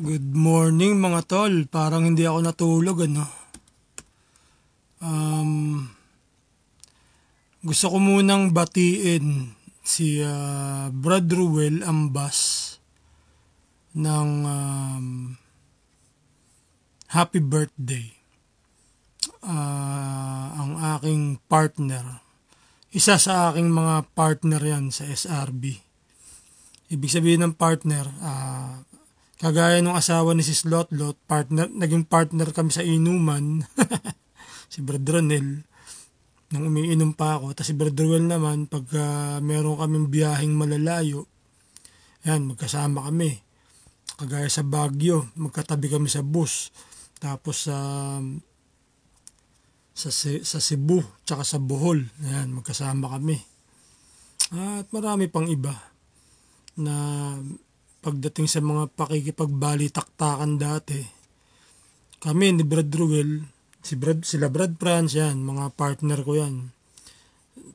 Good morning mga tol. Parang hindi ako natulog ano. Gusto ko munang batiin si Brad Ruel Ambas ng happy birthday. Ang aking partner. Isa sa aking mga partner yan sa SRB. Ibig sabihin ng partner, kagaya ng asawa ni si Slotlot, naging partner kami sa inuman, si Brad Ronel, nang umiinom pa ako. Tapos si Brad Ruel naman, pag meron kaming biyaheng malalayo, yan, magkasama kami. Kagaya sa Baguio, magkatabi kami sa bus. Tapos sa Cebu, tsaka sa Bohol, yan, magkasama kami. At marami pang iba na pagdating sa mga pakikipagbalitaktakan dati, kami ni Brad Ruel, sila Brad Franz, yan, mga partner ko yan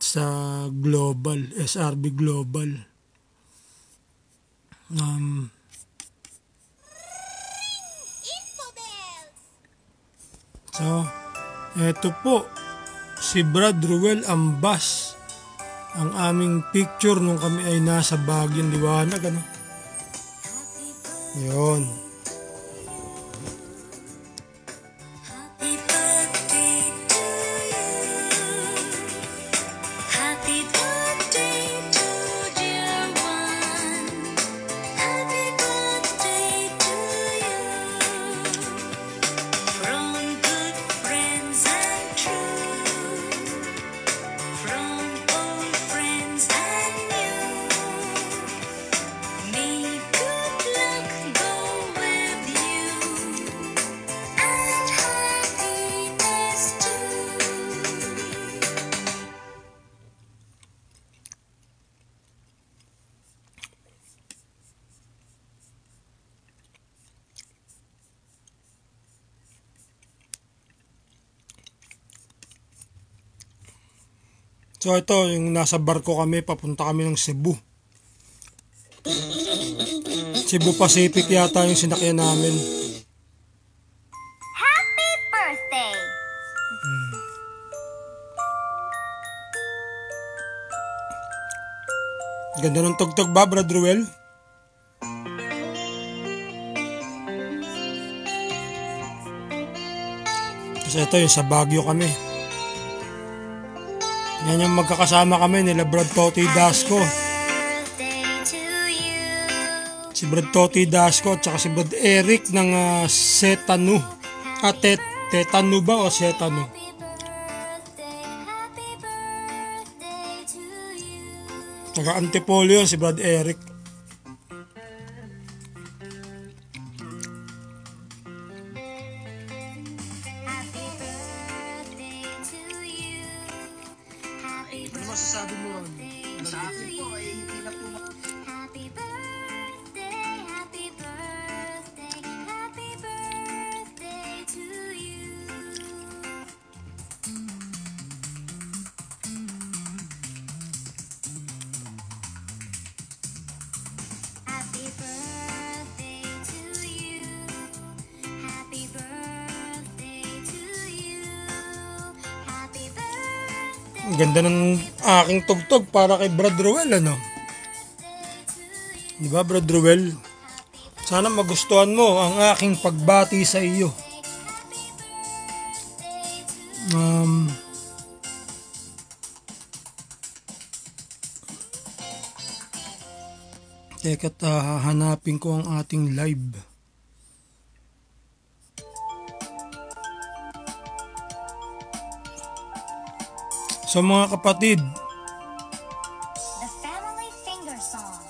sa Global, SRB Global. So, eto po, si Brad Ruel Ambas, ang aming picture nung kami ay nasa Baguio Liwanag, ano? Yun. So ito, yung nasa barko kami, papunta kami ng Cebu. Cebu Pacific yata yung sinakyan namin. Happy birthday! Ganda ng tugtog ba, Brad Ruel? Kasi ito yung sa Baguio kami. Yan yung magkakasama kami nila Brad Toti Dasco. Si Brad Toti Dasco at saka si Brad Eric ng Setanu. Tetanu ba o Setanu? Taga Antipolo yun si Brad Eric. Ano masasabi mo ron? Sa akin po, hindi na po Happy birthday, happy birthday, happy birthday to you. Happy birthday to you. Happy birthday to you. Happy birthday. Ang ganda ng aking tugtog para kay Brad Ruel, ano? Diba, Brad Ruel? Sana magustuhan mo ang aking pagbati sa iyo. Teka't hahanapin ko ang ating live. So mga kapatid, The Family Finger Song.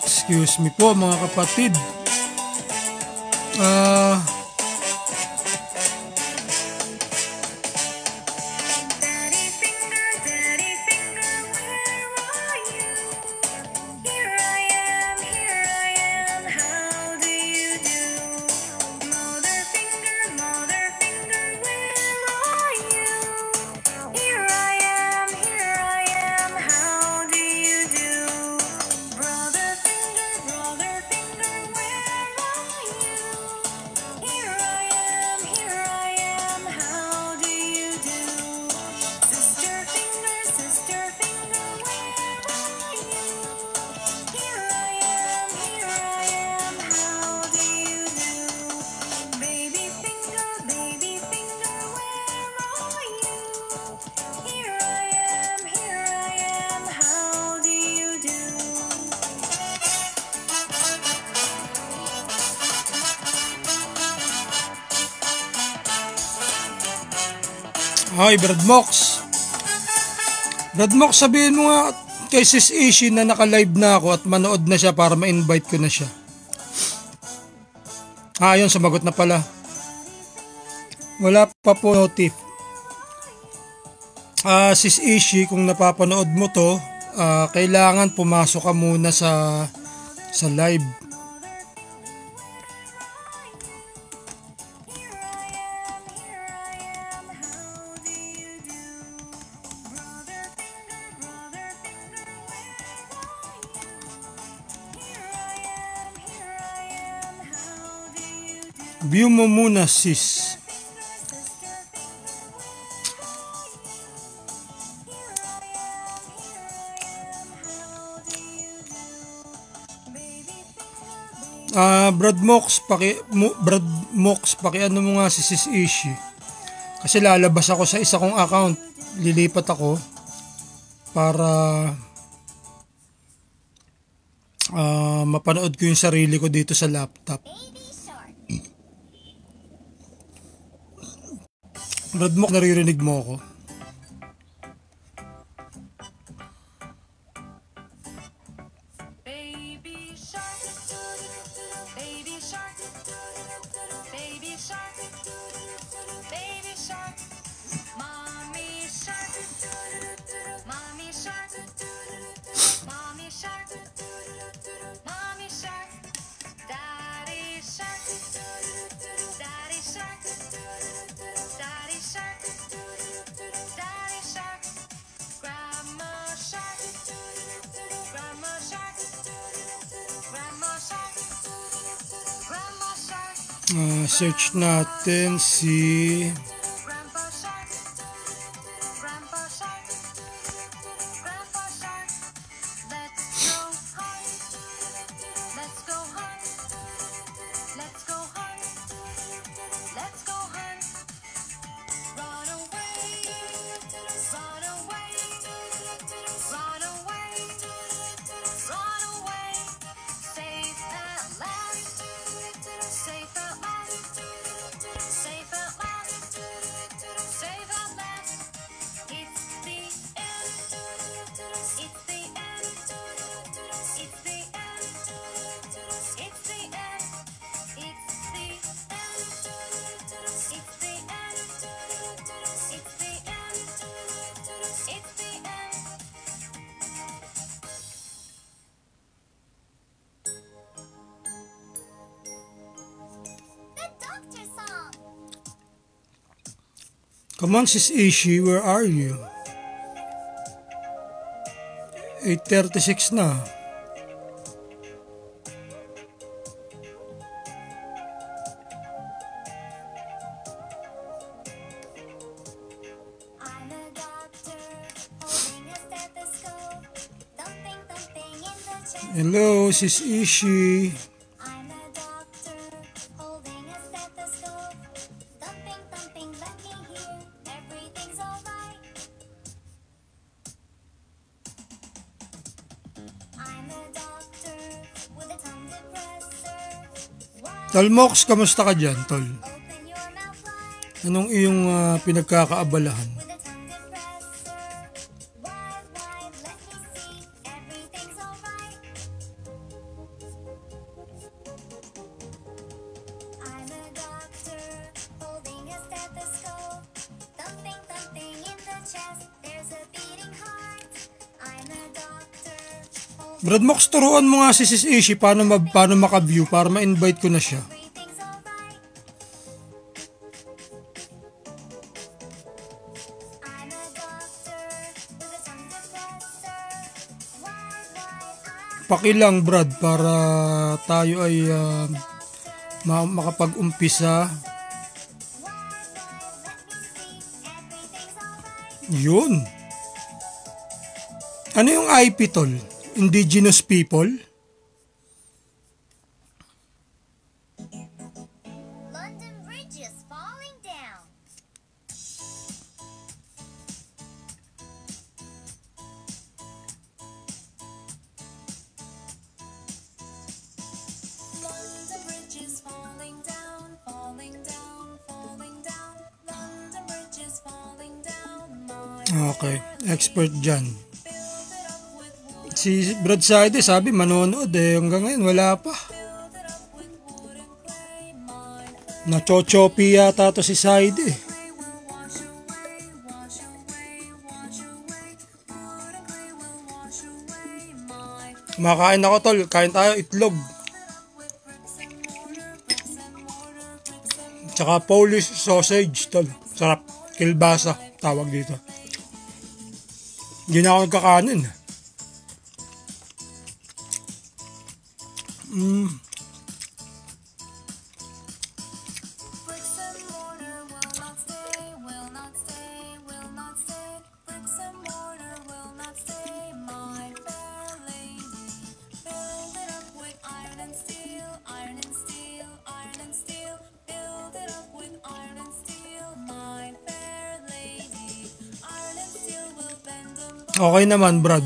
Excuse me po mga kapatid. Ah... Daddy finger, where are you? Here I am, how do you do? Mother finger, where are you? Here I am, how do you do? Brother finger, where are you? Here I am, how do you do? Sister finger, where are you? Here I am, how do you do? Baby finger, where are you? Here I am, how do you do? Hi, Brad Mox. Brad Mox, sabihin mo nga kay Sis Ishi na naka-live na ako at manood na siya para ma-invite ko na siya. Ayun, sumagot na pala. Wala pa po notif. Sis Ishi, kung napapanood mo to, kailangan pumasok ka muna sa live. View mo muna, sis. Brad Mox, ano mo nga si Sis Ishi. Kasi lalabas ako sa isa kong account. Lilipat ako para mapanood ko yung sarili ko dito sa laptop. Brad Mox, naririnig mo ako? Baby shark, baby shark, baby shark, baby shark, mommy shark, mommy shark, mommy shark, mommy shark, daddy shark, daddy shark, daddy shark, daddy shark, grandma shark, grandma shark, grandma shark, grandma shark, Search natin si grandpa shark, grandpa shark, grandpa shark. Let's go hunt, let's go hunt, let's go hunt, let's go hunt. Run away, run away, run away, run away. Safe at last, safe at last, safe at last, safe at last. It's the end, it's the end, it's the end, it's the end, it's the end, it's the end, it's the end, it's the end. The doctor song. Come on, Sis Ishi, where are you? 8:36 na. I'm a doctor holding a stethoscope, thumping, thumping in the chest. Hello, Sis Ishi. I'm a doctor holding a stethoscope, thumping, thumping, let me hear everything's alright. I'm a doctor with a tongue depressor. Tol Mox, kamusta ka dyan, Tol? Open your mouth wide Anong iyong pinagkakaabalahan? with a tongue depressor. Wide, wide, let me see Brad Mox, turuan mo nga si Sis Ishi paano maka-view para ma-invite ko na siya. Everything's alright. I'm a doctor with a tongue depressor. Why, Pakilang Brad para tayo ay makapag-umpisa. let me see. Everything's alright. Yun. Ano yung IP tol? Indigenous people? London Bridge is falling down. London Bridge is falling down, falling down, falling down. London Bridge is falling down. My Okay, expert dyan. build it up with wood, Si Brad Saide sabi manonood hanggang ngayon wala pa. build it up with wood and clay. Mine Nachochopi yata to si Saide. clay will wash away, wash away, wash away. Wood and clay will wash away. My Makain ako tol, kain tayo itlog. with bricks and mortar, bricks and mortar, bricks and mortar. Tsaka Polish sausage tol. Sarap. Kilbasa tawag dito. Hindi na ako nagkakanin. Bricks and mortar will not stay, will not stay, will not stay. Bricks and mortar will not stay, my fair lady. Build it up with iron and steel, iron and steel, iron and steel. Build it up with iron and steel, my fair lady. Iron and steel will bend and bond, Okay naman Brad.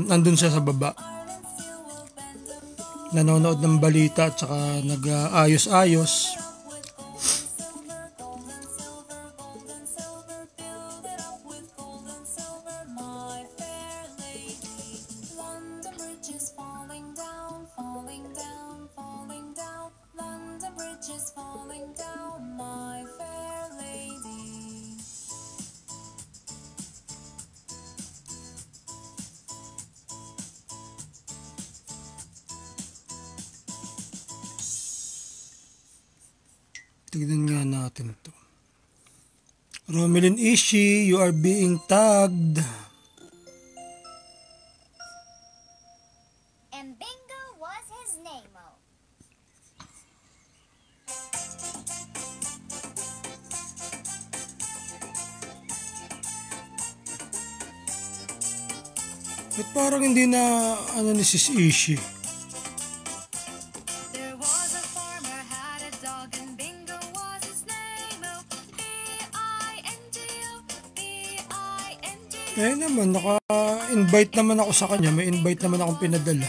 Nandun siya sa baba. iron and steel will bend and bond. Nanonood ng balita at saka nag-ayos-ayos. With gold and silver, gold and silver, gold and silver. Build it up with gold and silver, my fair lady. London Bridge is falling down, falling down, falling down. London Bridge is falling down, my fair lady. Tignan nga natin to. Romelin Ishi, you are being tagged. And bingo was his name-o. Ba't parang hindi na ni Sis Ishi? There was a farmer had a dog and Bingo was his name. B-I-N-G-O, B-I-N-G-O. Eh naman, naka-invite naman ako sa kanya. May invite naman akong pinadala.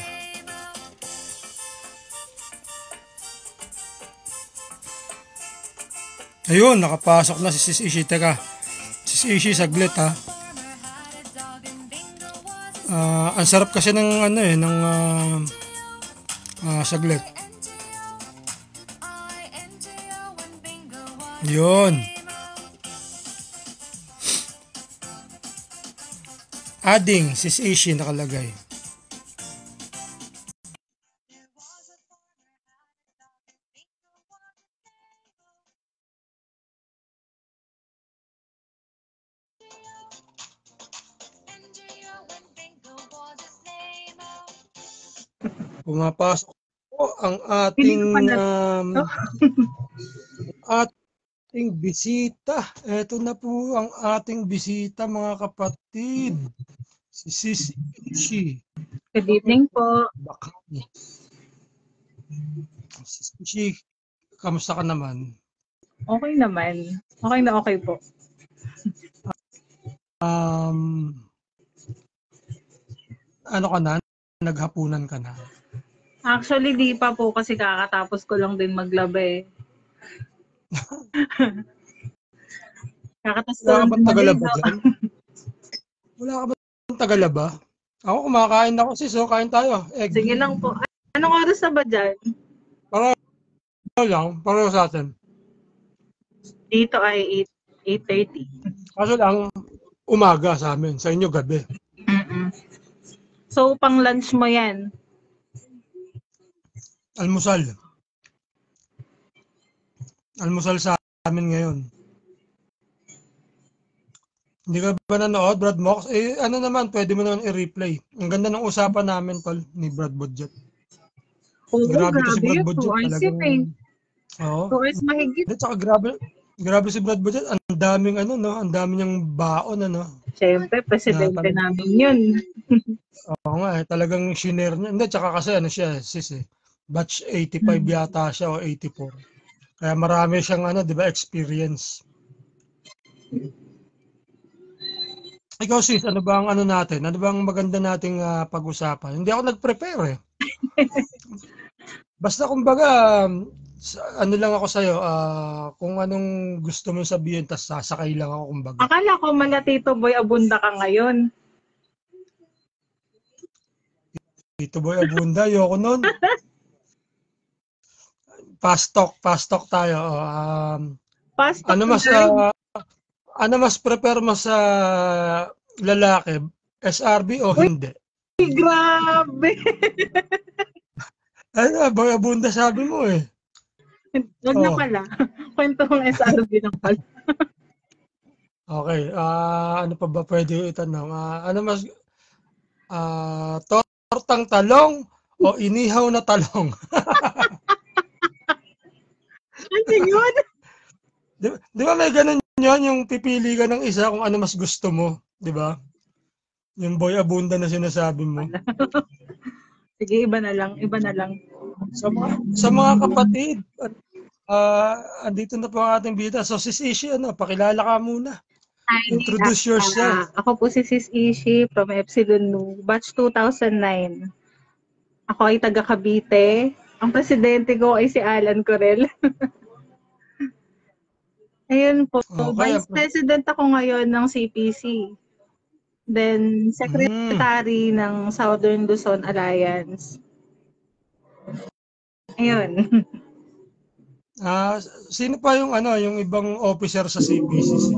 Ayun, nakapasok na si Sis Ishi. Teka, Sis Ishi, saglit ha. Farmer had a dog and Bingo was his Ang sarap kasi ng saglit. I-N-G-O and Bingo was Yun. Adding, Sis Ishi nakalagay. N-G-O and Bingo was his name. Pumapasok po ang ating ating bisita. Ito na po ang ating bisita mga kapatid. Si Sis Ishi. Good evening po. Bakani. Sis Ishi, kamusta ka naman? Okay naman. Okay na okay po. Ano ka na? Naghapunan ka na? Actually, di pa po kasi kakatapos ko lang din maglaba eh. Kakatapos ko Wala ka lang bang din tagalaba maglaba. dyan? Wala ka bang tagalaba? Ako kumakain ako sis, kain tayo. Egg. Sige lang po. Anong oras na ba dyan? Pareho sa atin. Dito ay 8:30. Kaso lang, umaga sa amin. Sa inyo, gabi. Mm-mm. So, pang lunch mo yan. Almusal. Almusal sa amin ngayon. Hindi ka ba nanood, Brad Mox? Eh, ano naman, pwede mo naman i-replay. Ang ganda ng usapan namin, tol, ni Brad Budget. Oo, Grabe to si grabe Brad yun. Budget. 2 hours yun eh. Talagang, oo. 2 hours mahigit. At saka grabe si Brad Budget. Ang daming ano, no? Ang daming niyang baon, ano? Siyempre, presidente namin yun. Oo nga, talagang shinare niya. Hindi, tsaka kasi ano siya, sis eh. Batch 85 yata siya o 84. Kaya marami siyang ano, di ba, experience. Ikaw sis, ano ba ang ano natin? Ano ba ang maganda nating pag-usapan? Hindi ako nag-prepare eh. Basta kumbaga, ano lang ako sa'yo, kung anong gusto mong sabihin, tas sasakay lang ako kumbaga. Akala ko mala Tito Boy Abunda ka ngayon. Tito Boy Abunda, ayoko nun. Fast talk tayo. Pastor Ano mas prepare mo sa lalaki? SRB o hindi? grabe. Ano, Boy Abunda sabi mo eh. Wag na pala. Kwento ng SRB lang pala. Okay, ano pa ba pwede itanong? Ano mas tortang talong o inihaw na talong? Ano yun? Di ba may ganun yun, yung pipili ka ng isa kung ano mas gusto mo, di ba? Yung Boy Abunda na sinasabi mo. Sige, iba na lang. Sa mga kapatid, andito na po ang ating bida. So sis Ishi, pakilala ka muna. Introduce yourself. Ako po si Sis Ishi from Epsilon Nu, batch 2009. Ako ay taga Cavite. Ang presidente ko ay si Alan Corel. Ayun po, Okay. Vice President ako ngayon ng CPC. Then, Secretary ng Southern Luzon Alliance. Ayun. Sino pa yung yung ibang officer sa CPC?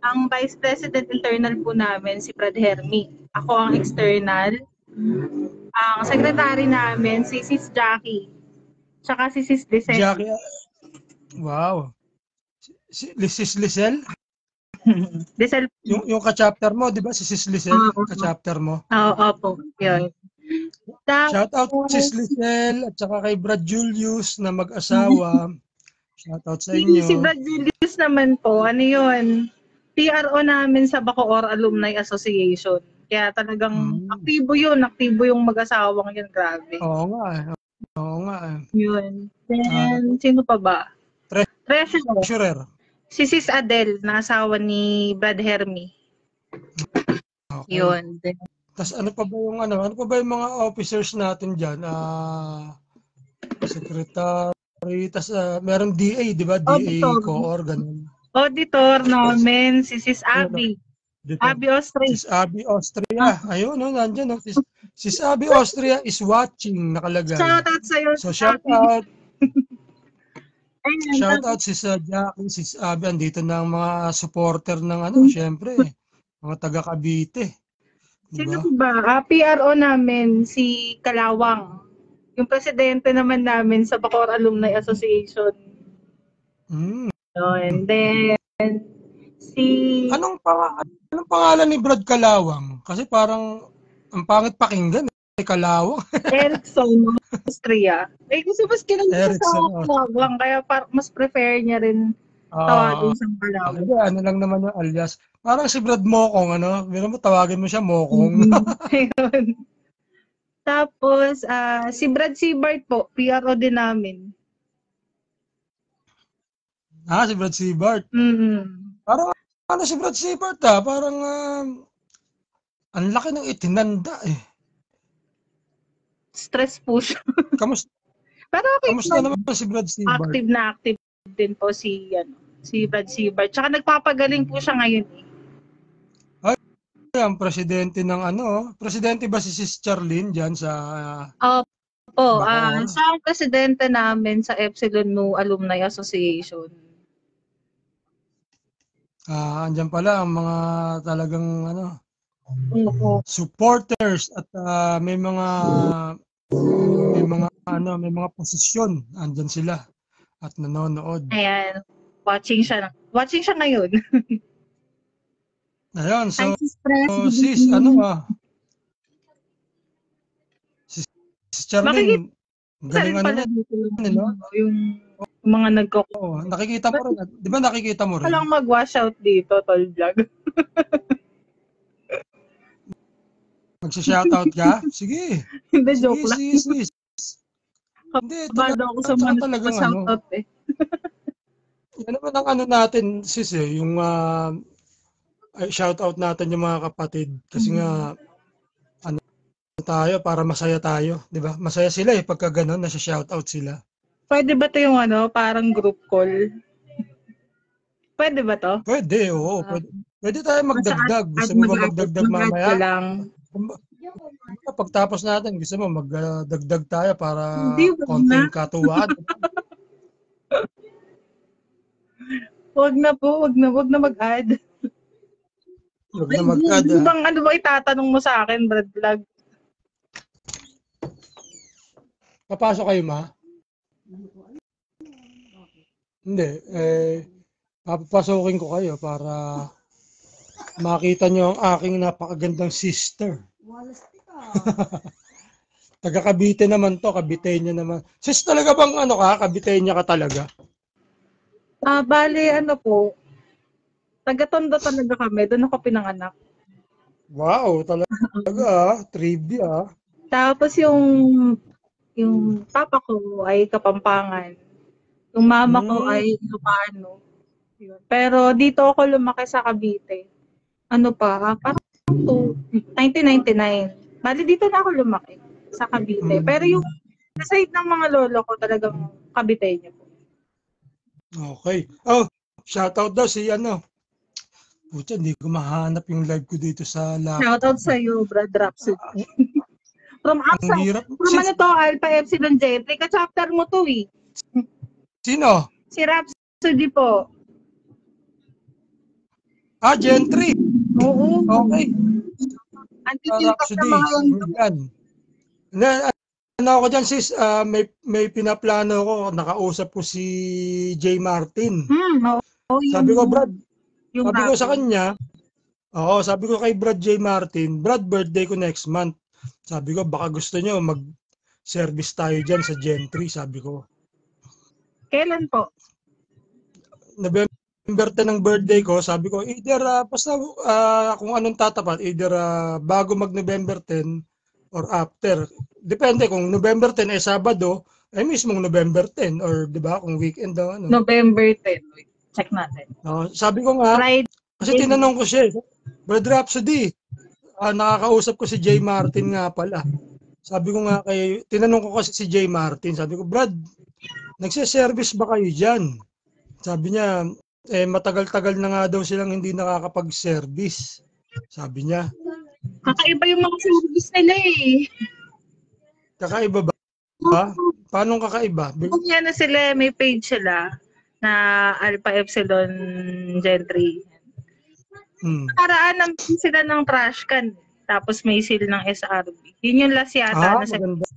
Ang Vice President internal po namin si Brad Hermy. Ako ang external. Ang secretary namin si Sis Jackie. Tsaka si Sis Lisel. Jackie. Wow. Sis Lisel? Lisel. Yung ka-chapter mo, di ba? Si Sis Lisel, ka-chapter mo. Oo po. Yun. Shout out Sis Lisel at saka kay Brad Julius na mag-asawa. Shout out sa inyo. Si Brad Julius naman po, ano yun? PRO namin sa Bacoor Alumni Association. Kaya talagang aktibo yung mag-asawang yun. Grabe. Oo nga. Yun. Then, sino pa ba? Treasurer. Si Sis Adele, na asawa ni Brad Hermy. Okay. Yun. Tapos ano pa ba yung mga officers natin diyan? Secretary, tapos meron DA, di ba? DA co-or, ganun. Auditor namin, si Sis Abby. Abby Austria. Sis Abby Austria. Ayun, nandiyan. Sis Abby Austria is watching, nakalagay. Shout out sa'yo. So shout out. Ayun, Shout out Sis Jackie, Sis Abby. Andito na ang mga supporter ng syempre, mga taga Cavite. Sino Diba? ba? PRO namin, si Kalawang. Yung presidente naman namin sa Bacoor Alumni Association. And then, Anong pangalan ni Brad Kalawang? Kasi parang ang pangit pakinggan Kalawang. Erickson, Austria. Kasi mas kilala sa Erickson, Kalawang, kaya mas prefer niya rin tawagin sa Kalawang. Ano lang naman yung alias. Parang si Brad Mokong, Biro mo, tawagin mo siya Mokong. Ayun. Tapos, si Brad Seabart po, PRO din namin. Si Brad Seabart. Parang si Brad Seabart, parang ang laki ng itinanda Stress po siya. Kamusta? Pero okay, kamusta naman si Brad Seabart? Active din po si Brad Seabart. Tsaka nagpapagaling po siya ngayon. Ang presidente ng presidente ba si Sis Charlene diyan sa Opo, siya ang presidente namin sa Epsilon Nu Alumni Association. Andyan pala ang mga talagang Oo. Supporters at may mga posisyon andyan sila at nanonood. Ayan. Watching siya ngayon. Ayun, so Hi, Sis Press. sis, sis Charlene, galing Pala yan, dito no? yung mga Nakikita mo rin. Di ba nakikita mo rin? Walang mag-wash out dito, tol vlog. Magsa-shoutout ka? Sige. Hindi, joke lang. Sis. Hindi, Kabado ako sa mga talagang shoutout eh. Yan naman ang natin, sis yung shoutout natin yung mga kapatid. Kasi nga, tayo, para masaya tayo. Di ba? Masaya sila pagka gano'n, nasa-shoutout sila. Pwede ba ito yung parang group call? Pwede ba to? Pwede, oo. Pwede tayo magdagdag. Gusto mo ba magdagdag mamaya? Pagtapos natin, gusto mo magdagdag tayo para konting katuwaan. Wag na mag-add. Wag na mag-add. Ano ba itatanong mo sa akin, Brad Vlog? Papasok kayo, ma? Hindi. Papapasokin ko kayo para makita nyo ang aking napakagandang sister. Taga Cavite naman to, Caviteña naman. Sis, talaga bang Caviteña ka talaga? Bale, po. Taga-Tondo talaga kami. Doon ako pinanganak. Wow, talaga. Trivia. Tapos yung papa ko ay Kapampangan. Yung mama ko ay Ilocano. Pero dito ako lumaki sa Cavite. Parang 1999. Bali dito na ako lumaki sa Cavite. Pero yung side ng mga lolo ko talagang Caviteño po. Okay. Shoutout daw si Pucha, hindi ko mahanap yung live ko dito sa laptop. Shoutout sa iyo, Brad Rhapsody. From Alpha Epsilon Gentry. Ka-chapter mo to eh. Sino? Si Rhapsody po. Gentry. Oo. Okay. Rhapsody. Ako dyan, sis, may pinaplano ko. Nakausap ko si J. Martin. Sabi ko, Brad, sabi ko sa kanya, sabi ko kay Brad J. Martin, Brad, birthday ko next month. Sabi ko, baka gusto nyo mag-service tayo dyan sa Gentry, sabi ko. Kailan po? November 10 ng birthday ko, sabi ko, either, basta kung anong tatapat, either bago mag-November 10 or after. Depende, kung November 10 ay Sabado, ay mismong November 10, or di ba, kung weekend ang November 10, check natin. Sabi ko nga, Friday. Kasi tinanong ko siya, Brad Rhapsody, nakakausap ko si J. Martin nga pala. Sabi ko nga tinanong ko kasi si J. Martin, sabi ko, Brad, nagsiservice ba kayo dyan? Sabi niya, matagal-tagal na nga daw silang hindi nakakapag-service. Sabi niya. Kakaiba yung mga service nila eh. Kakaiba ba? Paano kakaiba? Yan na sila, may page sila na Alpha Epsilon Gentry. Paraan naman sila ng trash can. Tapos may seal ng SRB. Yun yung last yata. Maganda.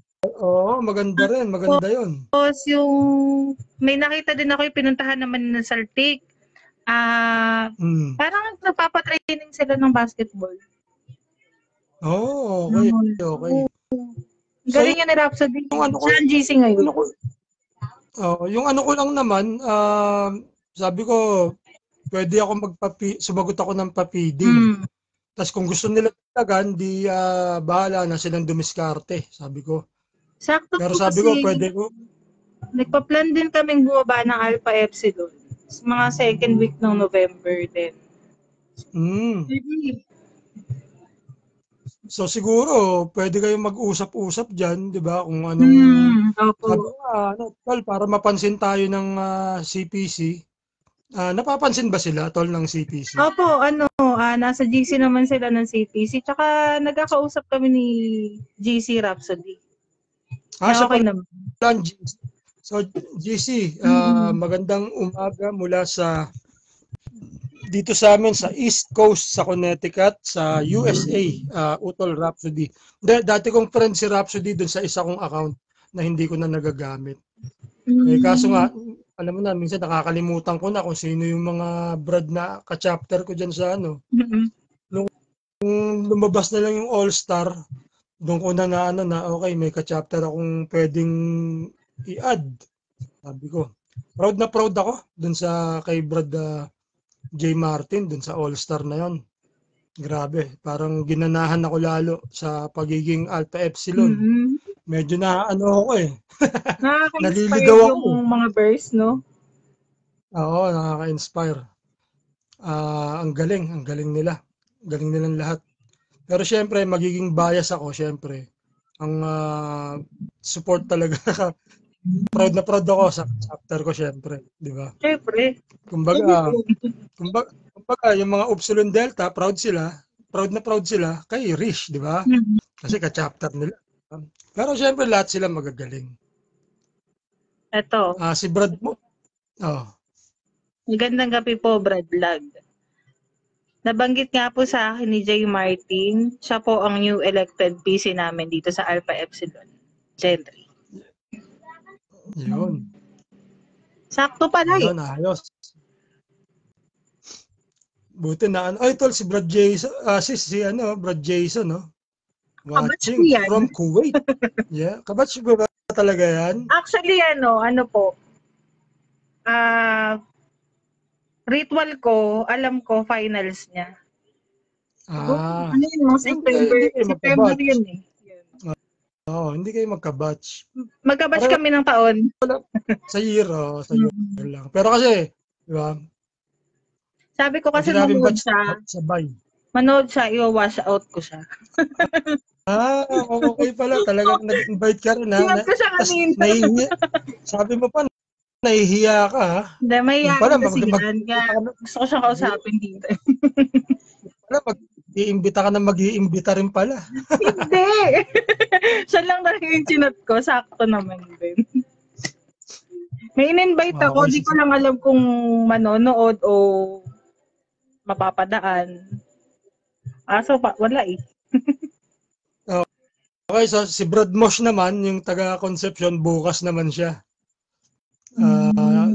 Maganda rin. Maganda yun. Tapos yung may nakita din ako yung pinuntahan naman ng Saltik. Parang nagpapatraining sila ng basketball. Okay. Galing yan ni Rhapsody. Siya ang GC ngayon. Yung ko lang naman, sabi ko, pwede ako sumagot ako ng papiding. Tapos kung gusto nila talagan, di bahala na silang dumiskarte, sabi ko. Sakto. Pero sabi ko, pwede ko. Nagpa-plan din kaming bumaba ng Alpha Epsilon. Mga second week ng November din. So siguro, pwede kayong mag-usap-usap dyan, di ba? Kung anong, sabi ko, para mapansin tayo ng CPC. Napapansin ba sila, tol, ng CPC? Opo, nasa GC naman sila ng CPC. Tsaka nagkakausap kami ni GC Rhapsody. Siya okay naman. So, GC, magandang umaga mula sa dito sa amin sa East Coast, sa Connecticut, sa USA, Utol Rhapsody. Dati kong friend si Rhapsody dun sa isa kong account na hindi ko na nagagamit. Kaso nga, alam mo na, minsan nakakalimutan ko na kung sino yung mga brad na ka-chapter ko dyan sa ano. Nung lumabas na lang yung All-Star, doon ko na okay, may ka-chapter akong pwedeng i-add. Sabi ko, proud ako dun sa kay Brad J. Martin, dun sa All-Star na yon. Grabe, parang ginanahan ako lalo sa pagiging Alpha Epsilon. Medyo na ako eh. Nakaka-inspire yung mga verse, no? Oo, nakaka-inspire. Ang galing nila. Galing nilang lahat. Pero syempre, magiging bias ako, syempre. Ang support talaga. Proud ako sa chapter ko, syempre. Di ba? Syempre. Kumbaga, yung mga Upsilon Delta, proud sila kay Rish, di ba? Kasi ka-chapter nila. Pero syempre, lahat sila magagaling. Eto. Si Brad mo. Magandang gabi po, Brad Lag. Nabanggit nga po sa akin ni J. Martin, siya po ang new elected PC namin dito sa Alpha Epsilon. Gentry. Yun. Sakto pala eh. Yun, ayos. Buti na ay tol si Brad Jason, Brad Jason, no? Watching from Kuwait. Yeah, kabatch ko ba talaga yan? Actually ano po. Ritual ko, alam ko finals niya. Ano yun, September yun eh. Hindi kayo magka-batch. Magka-batch kami ng taon. Sa year lang. Pero kasi, di ba? Sabi ko kasi manood siya, i-wash out ko siya. Okay pala. Talagang nag-invite ka rin. Sinat ko siya kanina. Sabi mo pa, nahihiya ka ha? Hindi, mahihiya ka kasi yan. Gusto ko siyang kausapin dito. Mag-iimbita ka na mag-iimbita rin pala. Hindi! Siya lang na yung chinat ko. Sakto naman din. May in-invite ako. Di ko lang alam kung manonood o mapapadaan. Wala eh. Okay, so si Brad Mosh naman, yung taga-Concepcion, bukas naman siya.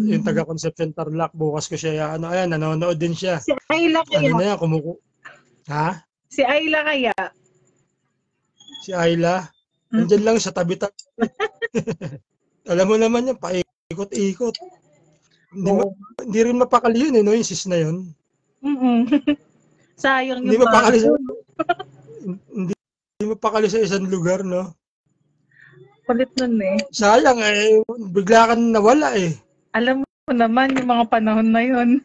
Yung taga-Concepcion Tarlac, bukas ko siya. Nanonood din siya. Si Ayla kaya? Ha? Si Ayla kaya? Si Ayla? Nandiyan lang sa tabi-tabi. Alam mo naman yan, paikot-ikot. Hindi rin mapakali yun, no? Yung sis na yun. Sayang yung hindi mapakali hindi mapakali sa isang lugar, no? Kulit nun eh. Sayang bigla ka nawala eh. Alam mo naman yung mga panahon na yun.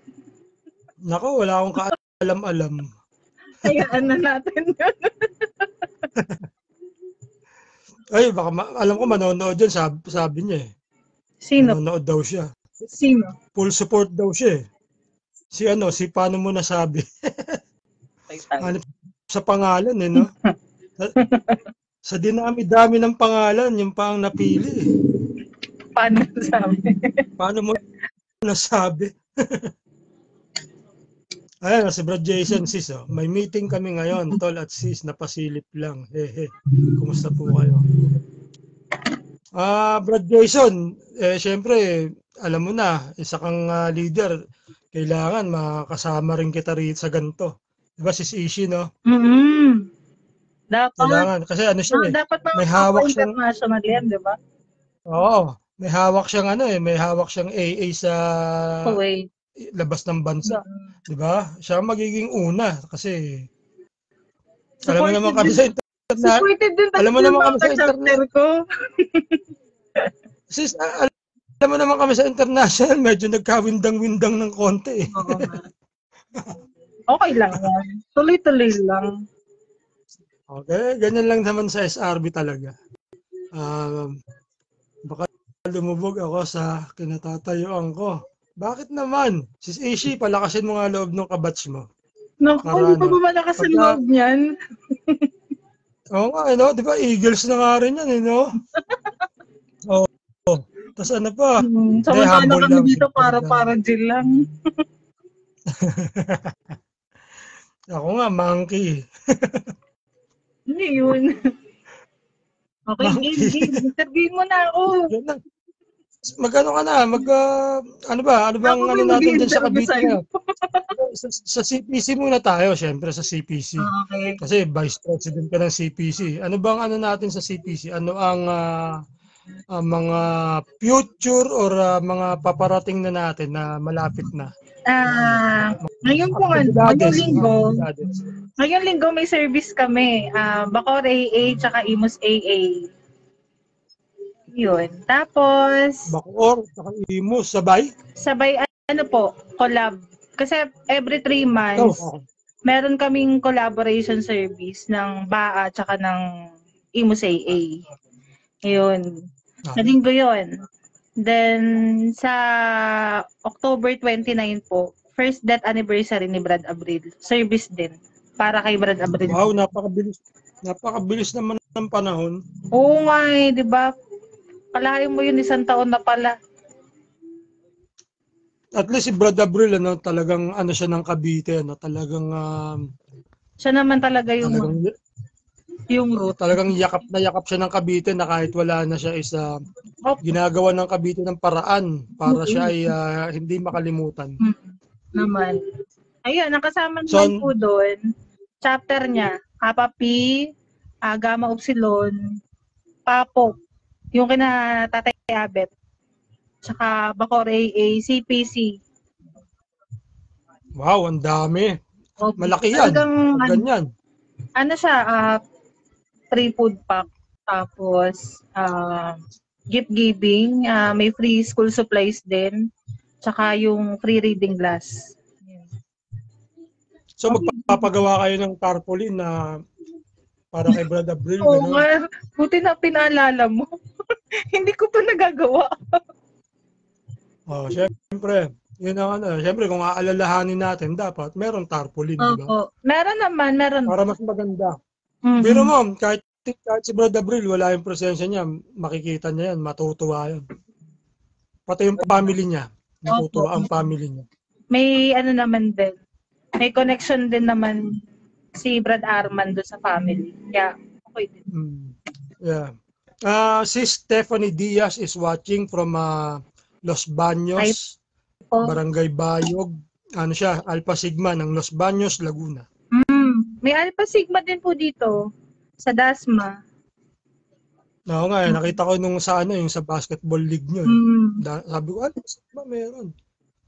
Nako, wala akong kaalam-alam. Hayaan na natin yun. Ay, baka alam ko manonood yun, sabi niya eh. Sino? Manonood daw siya. Sino? Full support daw siya eh. Si paano mo nasabi? Sa pangalan eh, no? Sa dinami-dami ng pangalan, yung pang napili eh. Paano nasabi? Paano mo nasabi? Ayan, si Brad Jason, sis, may meeting kami ngayon, tol at sis, napasilip lang. Kumusta po kayo? Brad Jason, syempre, alam mo na, isa kang leader, kailangan makasama rin kita rito sa ganito. Diba, sis Ishi, no? Dapat. Kailangan, kasi siya dapat may hawak siyang international yan, di ba? Oo, may hawak siyang may hawak siyang AA sa Kuwait. Labas ng bansa. Di ba? Siya magiging una kasi alam mo naman kami sa internet. Supported din alam mo naman kami sa internet ko. Sis, alam mo naman kami sa international, medyo nagkawindang-windang ng konti eh. Okay lang yan. Tuloy-tuloy lang. Okay, ganyan lang naman sa SRB talaga. Baka lumubog ako sa kinatatayuan ko. Bakit naman? Sis Ishi, palakasin mo nga loob ng kabatch mo. Naku, hindi pa ba malakas ang loob niyan? Oo nga, di ba? Eagles na nga rin yan, no? Oo. Tapos ano pa? Samantala kami dito para Jill lang. Ako nga, monkey. Ano yun? Okay, game. Interview mo na ako. Yan lang. Magano ka na? Ano ba? Ano bang Ako ano may natin dyan sa mag-i-interview Cavite? sa'yo. Sa CPC muna tayo, syempre sa CPC. Okay. Kasi Vice President ka ng CPC. Ano bang ano natin sa CPC? Ano ang mga future or mga paparating na natin na malapit na? Ngayon po, ngayong linggo may service kami. Bacoor AA tsaka Imus AA. Yun. Tapos, Bacoor, saka Imus, sabay? sabay collab. Kasi every 3 months, meron kaming collaboration service ng BAA tsaka ng Imus AA. Yun. Sa linggo yun. Then, sa October 29 po, first death anniversary ni Brad Abril. Service din. Para kay Brad Abril. Wow, napakabilis. Napakabilis naman ng panahon. Oo nga eh, di ba? Kalahin mo yun, 1 taon na pala. At least si Brad Abril, talagang ano siya ng Cavite, talagang Siya naman talaga yung root. Talagang yakap na yakap siya ng Cavite na kahit wala na siya ginagawa ng Cavite ng paraan para siya ay hindi makalimutan. Naman. Ayun, nakasama naman po doon, chapter niya, Kappa P, Gamma Upsilon, Papo, yung kina Tatay Abet, tsaka Bacoor AA, CPC. Wow, ang dami. Okay. Malaki yan. Ganyan. Ano siya, free food pack, tapos gift giving, may free school supplies din, tsaka yung free reading glass. So magpapagawa kayo ng tarpaulin na para kay Brad Abril? Oo nga, buti na pinaalala mo. Hindi ko pa nagagawa. Syempre. Yun ang syempre kung aalalahanin natin, dapat meron tarpaulin, di ba? Meron naman. Para mas maganda. Mm-hmm. Pero ma'am, kahit si Brad Abril, wala yung presensya niya, makikita niya yan, matutuwa yan. Pati yung family niya, matutuwa ang family niya. May naman din, may connection din naman si Brad Arman doon sa family. Kaya, okay din. Yeah. Si Stephanie Diaz is watching from Los Baños, Barangay Bayog. Ano siya, Alpha Sigma ng Los Baños, Laguna. May Alpha Sigma din po dito sa Dasma. Oo nga, nakita ko nung sa yung sa basketball league nyo. Sabi ko, Alpha Sigma meron.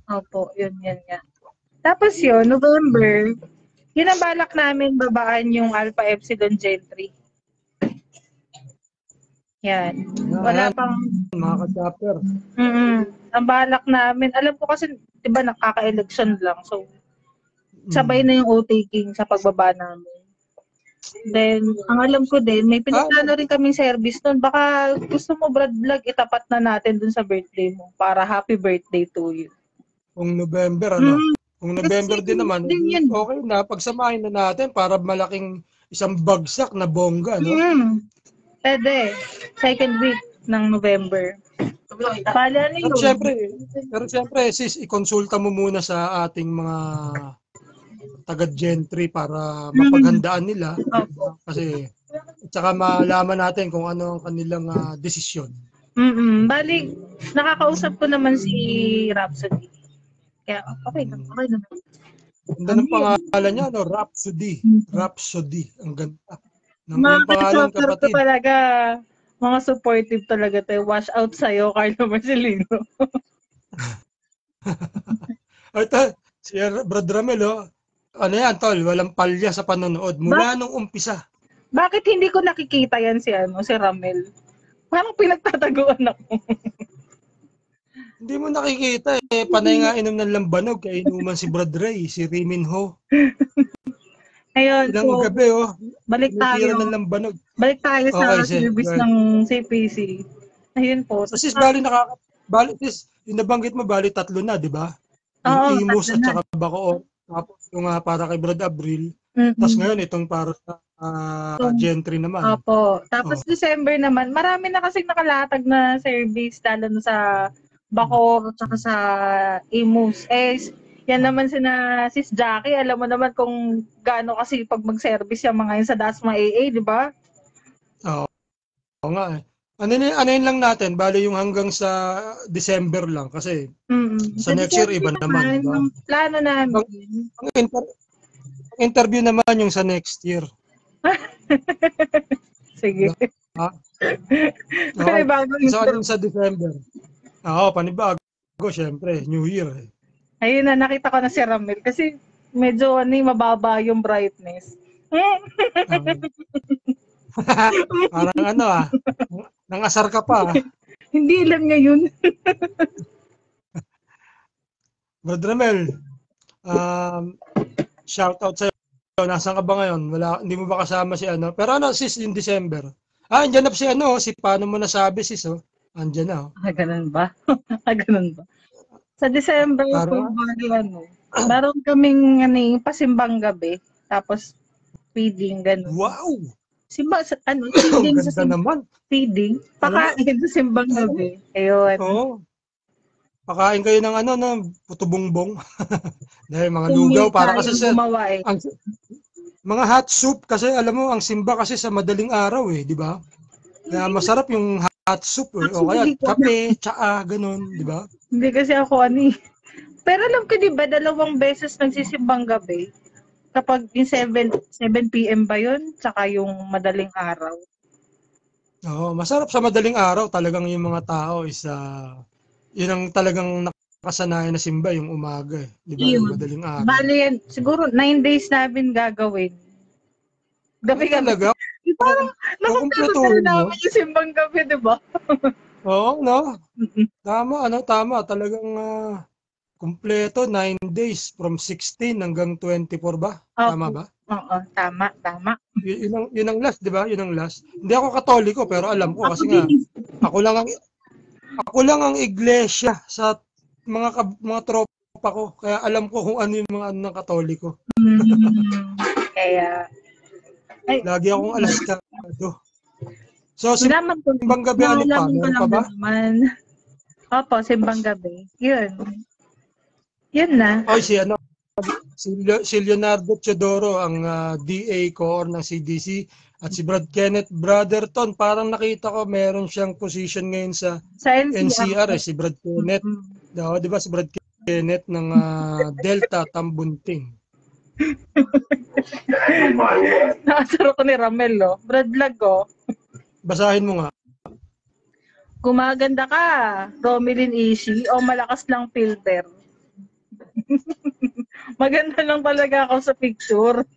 Opo, yun nga. Tapos yun, November, yun ang balak namin babaan yung Alpha Epsilon Gentry. Yan. Wala pang mga ka-chapter. Ang balak namin, alam ko kasi, di ba, nakaka-election lang. So, sabay na yung O-taking sa pagbaba namin. Then, ang alam ko din, may pinaplano rin kaming service nun. Baka gusto mo, Brad Vlog, itapat na natin dun sa birthday mo para happy birthday to you. Kung November, Kung November din naman, okay na. Pagsamahin na natin para malaking isang bagsak na bongga, no? Pwede. Second week ng November. Pero siyempre, sis, ikonsulta mo muna sa ating mga taga-gentry para mapaghandaan nila. Kasi, tsaka malaman natin kung ano ang kanilang desisyon. Balik, nakakausap ko naman si Rhapsody. Kaya, okay naman. Ganda ng pangalan niya, no? Rhapsody. Rhapsody. Ang ganda. Mga pangalan, kapatid. Talaga, mga supportive talaga tayo. Wash out sa'yo, Carlo Marcelino. Ito, si Brad Ramel, ano yan, tol? Walang palya sa panonood. Mula nung umpisa. Bakit hindi ko nakikita yan si Ramel? Parang pinagtataguan ako. Hindi mo nakikita panay nga inom ng lambanog kaya inuman si Brad Ray, si Rimin Ho. Ayun, ilang gabi balik tayo. Ng lambanog. Balik tayo sa service ng CPC. Ayun po. So, sis, sis, yung nabanggit mo, bali 3 na, di ba? Yung Imus at saka Bacoor. Tapos yung para kay Brad Abril. Tapos ngayon, itong para sa Gentry naman. Opo. Tapos December naman, marami na kasing nakalatag na service, lalo na sa Bacoor at saka sa Imus. Yan naman sina Sis Jackie, alam mo naman kung gaano kasi pag mag-service yung mga yun sa Dasma AA, di ba? Oo nga eh. Ano yun lang natin, bali yung hanggang sa December lang kasi sa next year iba naman. Diba? Ang plano namin. Ang interview naman yung sa next year. Sige. Ha? Panibagong interview. Sa December. Oo, panibago. Syempre, New Year eh. Ayun na, nakita ko na si Ramel kasi medyo mababa yung brightness. Parang nangasar ka pa. Hindi alam niya yun. Brad Ramel, shout out sa'yo. Nasaan ka ba ngayon? Hindi mo ba kasama si ano? Pero sis, yung December. Andyan na si si paano mo nasabi sis, Andyan na, Ganun ba? Ganun ba? Sa December, meron kaming pasimbang gabi, tapos feeding, ganun. Wow! Feeding sa naman. Feeding. Pakain sa simbang gabi. Ayun. Oo. Pakain kayo ng ng putubongbong. Dahil mga lugaw para kasi mga hot soup kasi alam mo ang simba kasi sa madaling araw di ba? Kaya masarap yung hot soup o kaya kape, tsaa, ganun, di ba? Hindi kasi ako Pero alam ko 'di ba 2 beses nagsisimbang gabi. Kapag yung 7 PM ba yun? Tsaka yung madaling araw. Oo, masarap sa madaling araw. Talagang yung mga tao is, yun ang talagang nakasanayan na simba yung umaga. Di ba? Yung madaling araw. Bali yan, siguro 9 days namin gagawin. Gabi talaga? Parang nakapagpapasal namin yung simbang gabi, di ba? Oo, no? Tama. Talagang kumpleto 9 days from 16 hanggang 24 ba? Tama ba? Oo, tama. Yun ang last, 'di ba? Yun ang last. Hindi ako Katoliko pero alam ko kasi nga ako lang ang iglesia sa mga tropa ko. Kaya alam ko kung ano yung mga ng Katoliko. Kaya lagi akong alaskado. So, simbang gabi ano pa? Meron pa ba? Opo, simbang gabi. Yun na. Oy, si Leonardo Teodoro, ang DA Core ng CDC, at si Brad Kenneth Brotherton, parang nakita ko meron siyang position ngayon sa NCR si Brad Kenneth. Di ba si Brad Kenneth ng Delta Tambunting. Nakasaro ko ni Ramel, Brad Vlog, Basahin mo nga. Gumaganda ka, Romilyn Ishi, o malakas lang filter? Maganda lang talaga ako sa picture.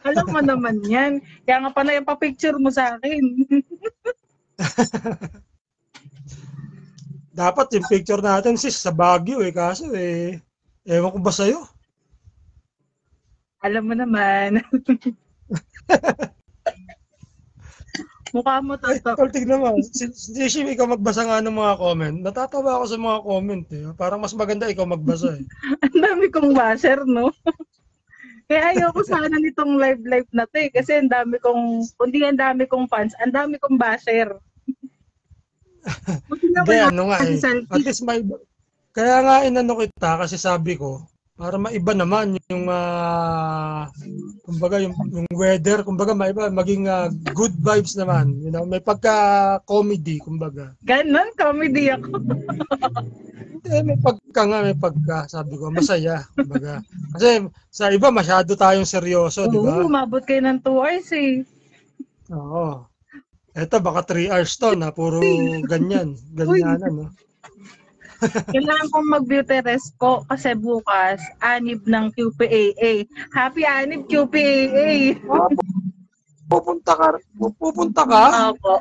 Alam mo naman yan. Kaya nga panay pa picture mo sa akin. Dapat yung picture natin sis sa Baguio kaso ewan ko ba sa'yo? Alam mo naman. Mukha mo to. Tignan mo. Issue, ikaw magbasa nga ng mga comment. Natatawa ako sa mga comment. Parang mas maganda ikaw magbasa. Ang dami kong basher, no? Kaya ayoko sana nitong live na to kasi ang dami kong fans, ang dami kong basher. Hindi, At least kaya nga inano kita kasi sabi ko, para maiba naman yung kumbaga yung weather, kumbaga maiba, maging good vibes naman, may pagka-comedy, kumbaga. Ganon, comedy ako. May pagka, sabi ko, masaya, kumbaga. Kasi sa iba, masyado tayong seryoso, di ba? Oo, umabot kayo ng 2 hours Oo. Eto, baka 3 hours to na puro ganyanan, no? Kailangan kong mag-beauty rest ko kasi bukas, anib ng QPAA. Happy anib QPAA! Pupunta ka? Opo.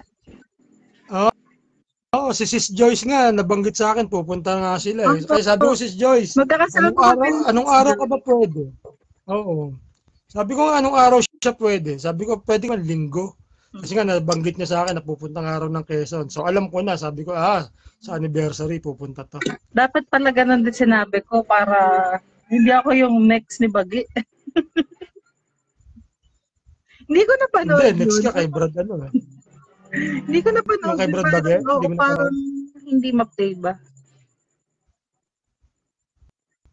Oo, si Sis Joyce nga, nabanggit sa akin, pupunta nga sila. Kaya sabi ko, Sis Joyce, anong araw ka ba pwede? Oo. Sabi ko nga, anong araw siya pwede? Sabi ko, pwede nga linggo. Kasi nga, nabanggit niya sa akin na pupunta nga araw ng Quezon. So, alam ko na, sabi ko, sa anniversary, pupunta to. Dapat pala ganun din sinabi ko para hindi ako yung next ni Bagi. Hindi ko napanood yun. Hindi, next ka kay Brad Hindi ko napanood. Kay Brad Bagi? Parang hindi ma-play ba?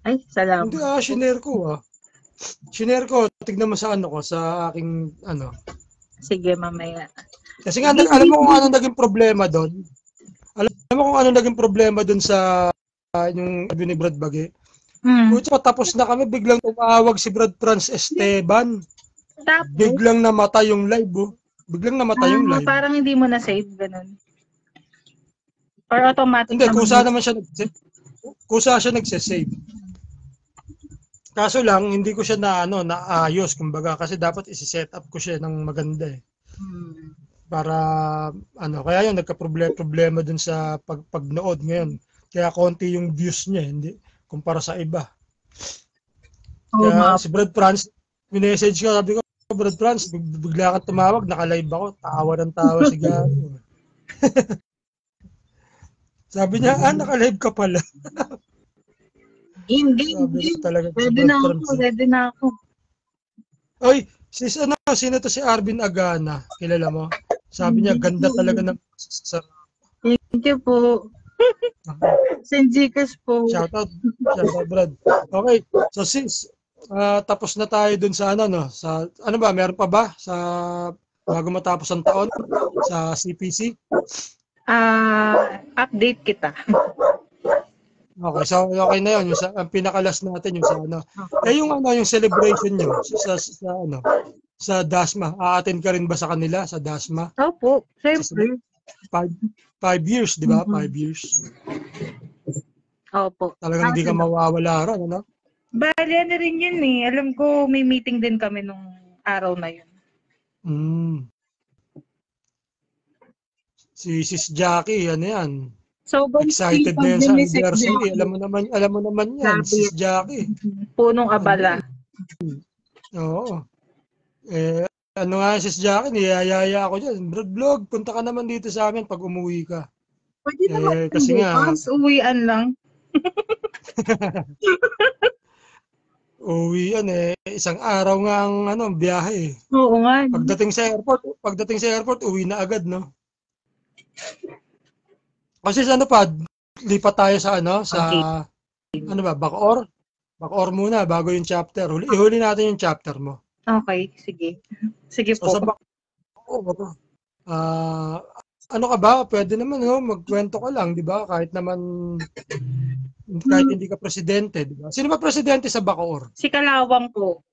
Ay, salamat. Hindi shinare ko Shinare ko, tignan mo sa sa aking Sige, mamaya. Kasi nga, alam mo kung ano naging problema doon? Alam mo kung ano naging problema doon sa yung sabi ni Brad Bage? Kutsa, tapos na kami, biglang tumawag si Brad Franz Esteban. Tapos, Biglang namatay yung live, Biglang namatay yung live. parang hindi mo na-save, ganun. Or automatic Hindi, kusa naman siya nag-save. Kusa siya nagse-save. Kaso lang, hindi ko siya naayos, kumbaga, kasi dapat isi-set up ko siya ng maganda Para, kaya yun, nagka-problema dun sa pagnood ngayon. Kaya konti yung views niya, hindi, kumpara sa iba. Kaya si Brad Franz, minessage ko, sabi ko, Brad Franz, bigla kang tumawag, naka-live ako, tawa ng tawa si Gago. Sabi niya, naka-live ka pala. Hindi. Ready na ako. Oy, sino to si Arvin Agana? Kilala mo? Sabi niya, ganda talaga ng Thank you po. Senjikas po. Shoutout, Brad. Okay, so since tapos na tayo dun sa sa meron pa ba sa bago matapos ang taon sa CPC? Update kita. Okay, so okay na yun. Ang pinakalas natin yung sa yung celebration nyo sa DASMA. A-attend ka rin ba sa kanila sa DASMA? Opo, siyempre. 5 years, di ba? 5 years. Opo. Talagang hindi ka mawawala ron, Bali, rin yun eh. Alam ko may meeting din kami nung araw na yun. Si Sis Jackie, yan. So, excited na yan sa anniversary. Alam mo naman yan, Sis Jackie. Punong abala. Oo. Sis Jackie, niyayaya ako dyan. Brad Vlog, punta ka naman dito sa amin pag umuwi ka. Pwede naman kasi nga, uwian lang. uwian isang araw nga ang biyahe. Oo nga. Pagdating sa airport, uwi na agad, no? Kasi lipat tayo sa Bacoor? Bacoor muna bago yung chapter. Ihuli natin yung chapter mo. Okay, sige. Sige po. So, sa Bacoor, ka ba? Pwede naman, magkwento ka lang, di ba? Kahit hindi ka presidente, di ba? Sino ba presidente sa Bacoor? Si Kalawang po.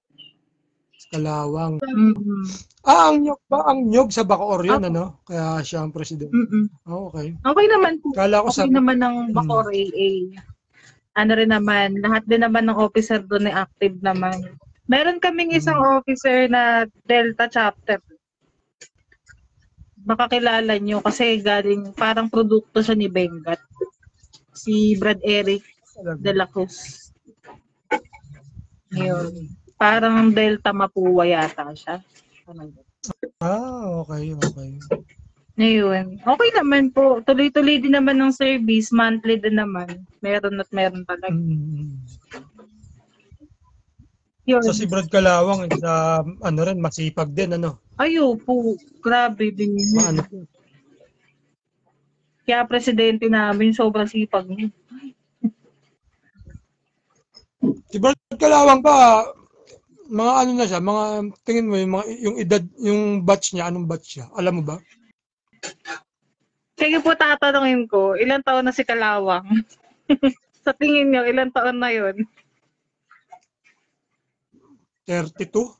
Kalawang. Ang Nyog sa Bacoor yun, Kaya siya ang presidente. Okay. Okay naman po. Kala ko naman ng Bacoor AA. Rin naman, lahat din naman ng officer doon ay active naman. Meron kaming isang officer na Delta chapter. Makakilala nyo kasi galing, parang produkto siya ni Bengat. Si Brad Eric de la Cruz. Yun. Parang Delta Mapua yata siya. Okay. Ngayon, okay naman po. Tuloy-tuloy din naman ng service. Monthly din naman. Meron talaga. Yun. So si Brad Kalawang, masipag din, Ayo po. Grabe din. Kaya presidente namin, sobrang sipag niya. Si Brad Kalawang pa, mga na siya, tingin mo yung edad, yung batch niya, anong batch siya? Alam mo ba? Sige po, tatanungin ko, ilang taon na si Kalawang? Sa tingin niyo, ilang taon na yun? 32?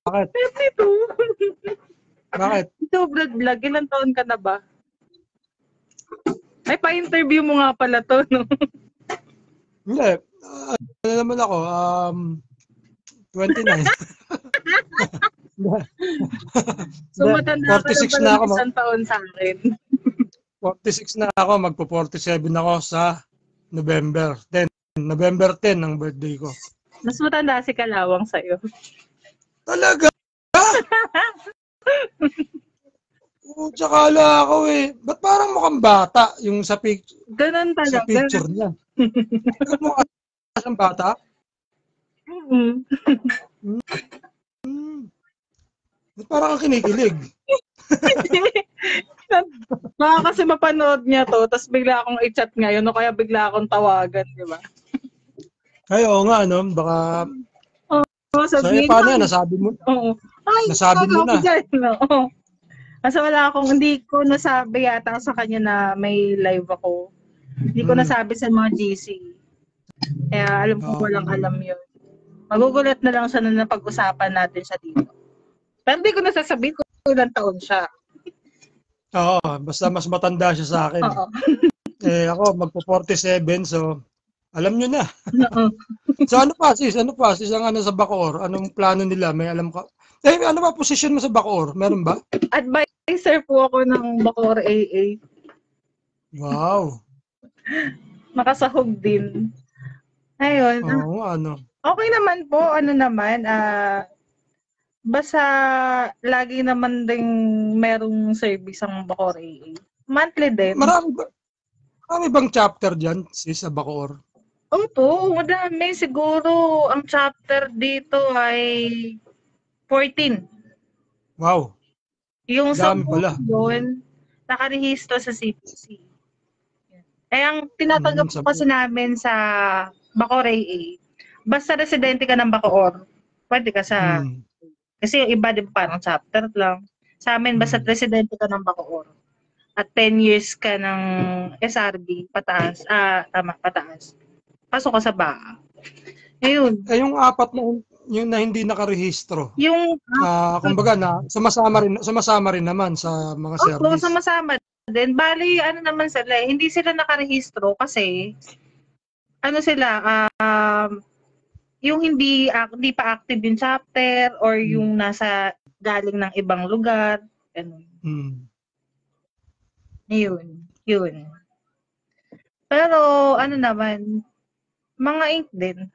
Bakit? 32? Bakit? Ito, vlog, ilang taon ka na ba? Ay, pa-interview mo nga pala to, no? Hindi. Naman ako, 29. So, matanda 46 na ako. Isang taon sa akin. 46 na ako, magpo-47 ako sa November 10. November 10 ang birthday ko. Mas matanda si Kalawang sa'yo. Talaga? Tsakala ako Ba't parang mukhang bata yung sa picture? Ganun talaga. Sa picture niya. Mukha siyang bata? Mm-hmm. Ba't parang kang kinikilig? Baka kasi mapanood niya to, tapos bigla akong i-chat ngayon, o kaya bigla akong tawagan, di ba? Ay, oo nga, no? Baka, Oo, so, sabihin paano yan? mo. Nasabi mo, Oo. Ay, nasabi mo na. dyan, no? Oo. Kasi hindi ko nasabi yata sa kanya na may live ako. Hindi ko nasabi sa mga GC. Kaya alam ko walang alam yun. Magugulat na lang siya na napag-usapan natin siya dito. Pero hindi ko nasasabihin kung ilang taon siya. Oo, basta mas matanda siya sa akin. Oo. Ako, magpo-47, so, alam nyo na. Oo. So, ano pa, sis? Ang sa Bacoor? Anong plano nila? May alam ka? Ano ba position mo sa Bacoor? Meron ba? Advisor po ako ng Bacoor AA. Wow. Makasahog din. Ayun. Oo, ano? Okay naman po, basta lagi naman ding merong service ang Bacoor AA. Monthly din. Marami bang chapter dyan, sis, sa Bacoor? Opo, madami. Siguro ang chapter dito ay 14. Wow. Yung Dami 10 pala. yun, nakarehistro sa CPC. Ang tinatanggap po kasi namin sa Bacoor AA, basta residente ka ng Bacoor, pwede ka sa, kasi yung iba din parang chapter lang. Sa amin, basta residente ka ng Bacoor at 10 years ka ng SRB, pataas, pataas. Pasok ka sa BAA. Ayun. Yung apat na yung na hindi nakarehistro. Yung kumbaga na sumasama rin naman sa mga service. Oo, sumasama din. Bali, naman sila, hindi sila nakarehistro kasi yung hindi pa active yung chapter or yung nasa galing ng ibang lugar. Ganun. Yun. Pero naman, mga ink din.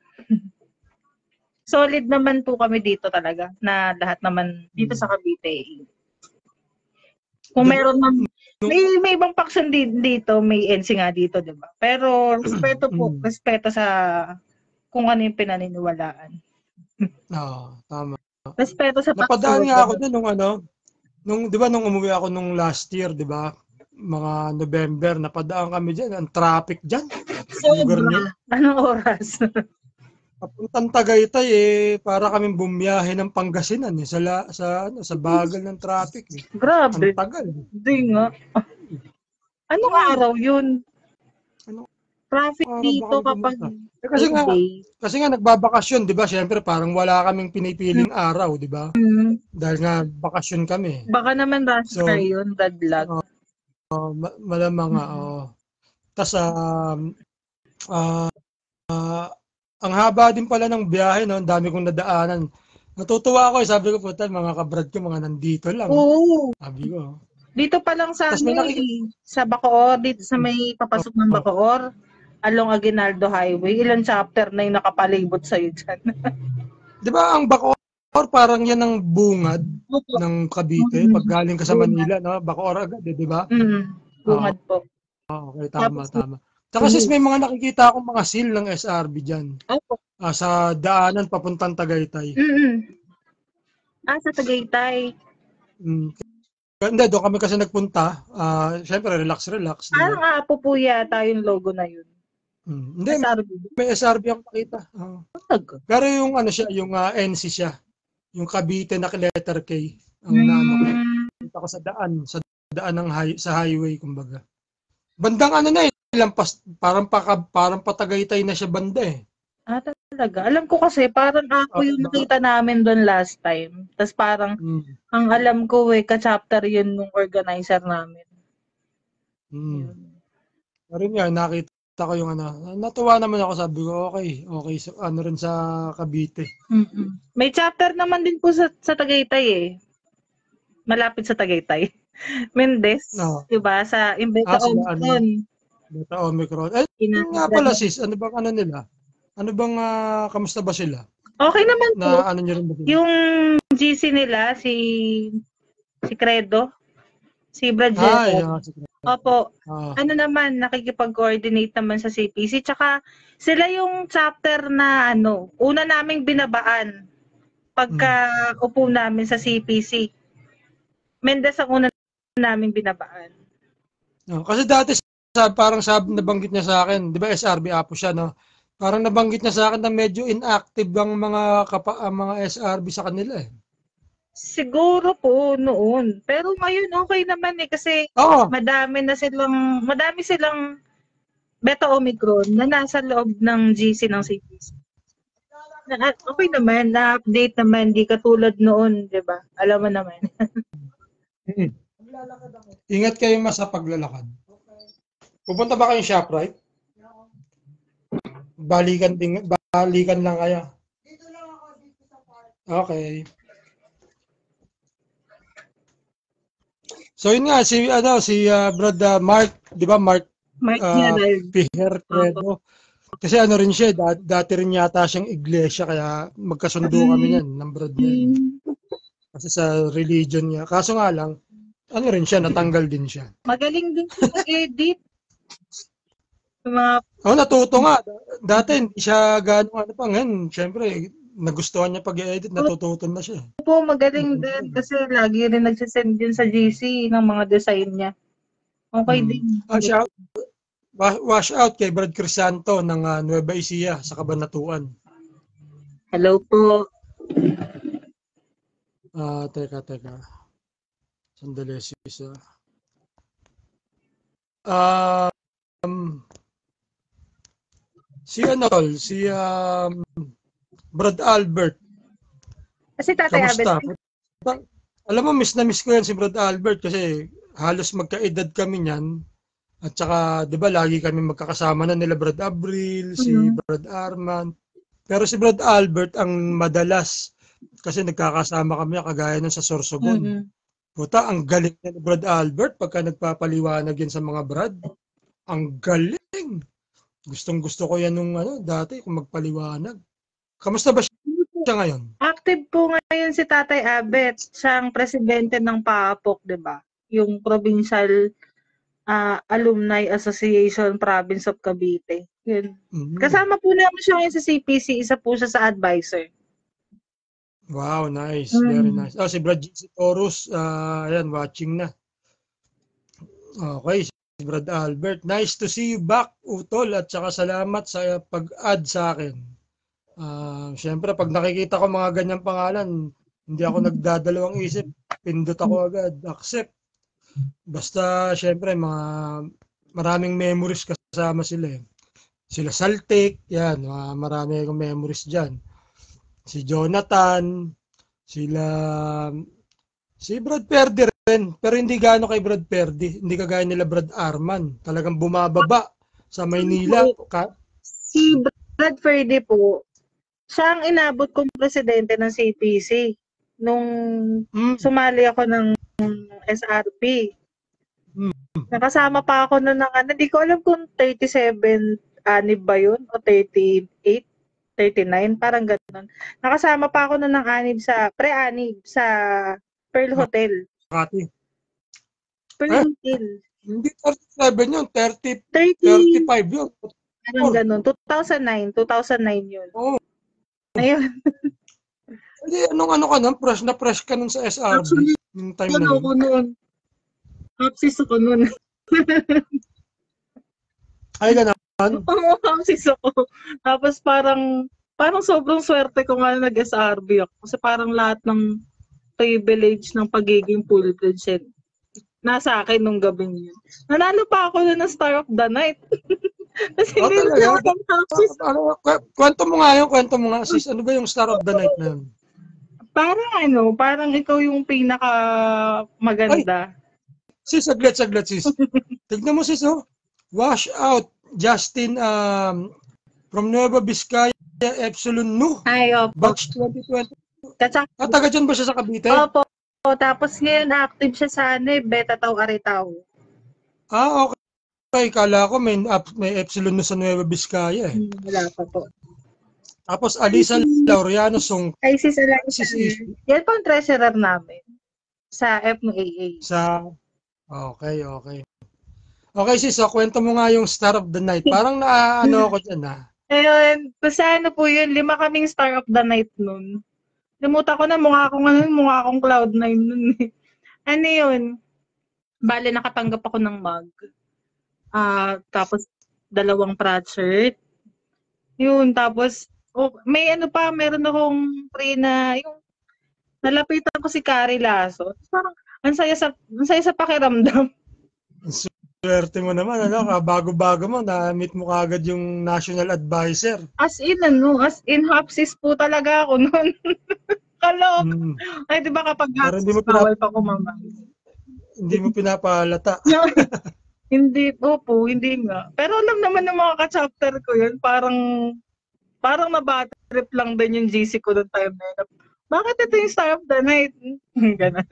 Solid naman po kami dito talaga na lahat naman dito sa Cavite. Kung meron may ibang faction dito, may NC nga dito, 'di ba? Pero respeto sa kung ano yung pinaniniwalaan. Oo, tama. Respeto sa faction. Napadaan nga ako doon nung 'di ba nung umuwi ako nung last year, 'di ba? Mga November, napadaan kami diyan, ang traffic diyan. Sobra. Anong oras? Papuntang Tagaytay para kaming bumiyahe ng Pangasinan sa bagal ng traffic. Grabe. Ang tagal. Hindi nga. Anong araw 'yun? Traffic dito kapag kasi nga nagbabakasyon, 'di ba? Syempre parang wala kaming pinipiling araw, 'di ba? Dahil nga bakasyon kami. Baka naman rush na 'yun, bad luck. Malamang Tas ang haba din pala ng biyahe, no? Ang dami kong nadaanan. Natutuwa ako, sabi ko, putal, mga kabrad ko, mga nandito lang. Oo. Sabi ko. Dito pa lang sa sa Bacoor, dito sa may papasok ng Bacoor, along Aguinaldo Highway, ilang chapter na yung nakapalibot sa'yo dyan. Di ba ang Bacoor, parang yan ang bungad ng Cavite, pag galing ka sa Manila, no? Bacoor agad, di ba? Bungad po. Okay, tama. Tsaka sis, may mga nakikita akong mga seal ng SRB dyan. Sa daanan papuntang Tagaytay. Sa Tagaytay. Hindi, doon kami kasi nagpunta. Siyempre, relax. Parang Apo po yata yung logo na yun. Hindi, SRB. may SRB akong makita. Pero yung yung NC siya. Yung Cavite na letter K. Ang nakita ko sa daan sa highway, kumbaga. Bandang lampas, parang Patagaytay na siya banda talaga. Alam ko kasi parang ako yung nakita namin doon last time. Tapos parang ang alam ko ka-chapter yun nung organizer namin. Pero nga, nakita ko yung natuwa naman ako, sabi ko okay, so, rin sa Cavite. May chapter naman din po sa Tagaytay malapit sa Tagaytay. Mendes, diba? Sa Imbeta Omicron. Beta Omicron. Nga pala sis, ano bang nila? Ano bang, kamusta ba sila? Okay naman po. Nyo rin ba sila? Yung GC nila, si Credo, si Brad Jero. Opo. Naman, nakikipag-coordinate naman sa CPC. Tsaka, sila yung chapter na una naming binabaan pagka upo namin sa CPC. Mendes ang una namin binabaan. No, kasi dati parang nabanggit niya sa akin, 'di ba SRB Apo siya, no? Parang nabanggit niya sa akin na medyo inactive ang ang mga SRB sa kanila eh. Siguro po noon. Pero ngayon okay naman eh kasi Oo. madami silang Beta Omicron na nasa loob ng GC ng CPC. Okay naman, na-update naman, di katulad noon, 'di ba? Alam mo naman. Ingat kayo sa paglalakad. Pupunta ba kayong ShopRite? Balikan lang kayo. Okay. So yun nga si Brad Mark, 'di ba Mark Piher Credo. Kasi ano rin siya, dati rin yata siyang iglesia kaya magkasundo kami niyan ng Brad niya. Kasi sa religion niya. Kaso nga lang, ano rin siya, natanggal din siya. Magaling din siya mag-edit. Natuto nga. Dati hindi siya gano'ng ngayon. Siyempre, nagustuhan niya pag-edit, natututo na siya. Po, magaling din kasi lagi rin nagsisend din sa GC ng mga design niya. Okay din. Wash out kay Brad Crisanto ng Nueva Ecija sa Cabanatuan. Hello po. Teka. Sandali sis. Si Brad Albert. Kasi Tatay Abet. Alam mo, miss na miss ko yan si Brad Albert kasi halos magkaedad kami niyan. At saka, di ba, lagi kami magkakasama na nila Brad Abril, si Brad Arman. Pero si Brad Albert ang madalas kasi nagkakasama kami kagaya nun sa Sorsogon. Puta, ang galing ni Brad Albert pagka nagpapaliwanag yan sa mga Brad. Ang galing! Gustong-gusto ko yan nung dati kung magpaliwanag. Kamusta ba siya ngayon? Active po ngayon si Tatay Abet. Siyang presidente ng PAAPOC, di ba? Yung Provincial Alumni Association Province of Cavite. Yun. Kasama po namin siya ngayon sa CPC. Isa po siya sa advisor. Wow, nice. Very nice. Si Brad G. Torus, ayan, watching na. Okay, si Brad Albert. Nice to see you back, Utol. At saka salamat sa pag-add sa akin. Siyempre, pag nakikita ko mga ganyang pangalan, hindi ako nagdadalawang isip. Pindot ako agad. Accept. Basta, siyempre, maraming memories kasama sila eh. Sila Saltik, yan, marami akong memories dyan. Si Jonathan, si Brad Perdi rin, pero hindi gaano kay Brad Perdi, hindi kagaya nila Brad Arman. Talagang bumababa sa Maynila. Si Brad Perdi po, siya ang inabot kong presidente ng CPC nung sumali ako ng SRP. Nakasama pa ako na hindi ko alam kung 37 anib ba yun o 38, 39, parang gano'n. Nakasama pa ako ng anib pre-anib sa Pearl Hotel. Pearl Hotel. Hindi 37 yun, 35 yun. Parang gano'n. 2009 yun. Ayun. Anong ka nun? Fresh ka nun sa SRB? Actually, yung time na yun. Ako noon. Kapsis ako noon. Ay, gano'n? Oo, kapsis ako. Tapos parang sobrang swerte ko nga nag-SRB ako. Kasi parang lahat ng privilege ng pagiging full-fledged nasa akin nung gabing yun. Nanalo pa ako na ng Star of the Night. Kasi hindi na ako ng kapsis. Kwento mo nga, sis. Ano ba yung Star of the Night na yun? Parang ikaw yung pinaka maganda. Sis, saglit sis. Tignan mo sis, Wash out, Justin from Nueva Vizcaya, Epsilon Nu. Ay, opo. Batch 2020. Taga dyan ba siya sa Cavite? Opo. Tapos ngayon active siya sa Beta Tau Aritao. Okay. Kala ko may Epsilon Nu sa Nueva Vizcaya eh. Wala pa po. Tapos Alisa Laureano Song. Ay, sis Alisa. Yan po ang treasurer namin sa FMAA. Okay. Okay sis, kwento mo nga yung Star of the Night. Parang ako dyan Ayun, basta po yun, 5 kaming Star of the Night nun. Limutan ko na, mukha akong Cloud9 nun. Ano yun? Bale, nakatanggap ako ng mug. Tapos, 2 Pratt-shirt. Yun, tapos, may ano pa, meron akong free na, yung, nalapitan ko si Carrie Lasso. Parang, ang saya sa pakiramdam. Swerte mo naman, bago-bago mo, na-meet mo kagad yung national advisor. As in, hapsis po talaga ako noon. Kalok. Ay, di ba kapag hapsis, bawal pa kumaman. Hindi mo pinapahalata. Hindi nga. Pero alam naman ng mga ka-chapter ko yun, parang na-bad trip lang din yung GC ko noong time na yun. Bakit ito yung Star of the Night? Ganun.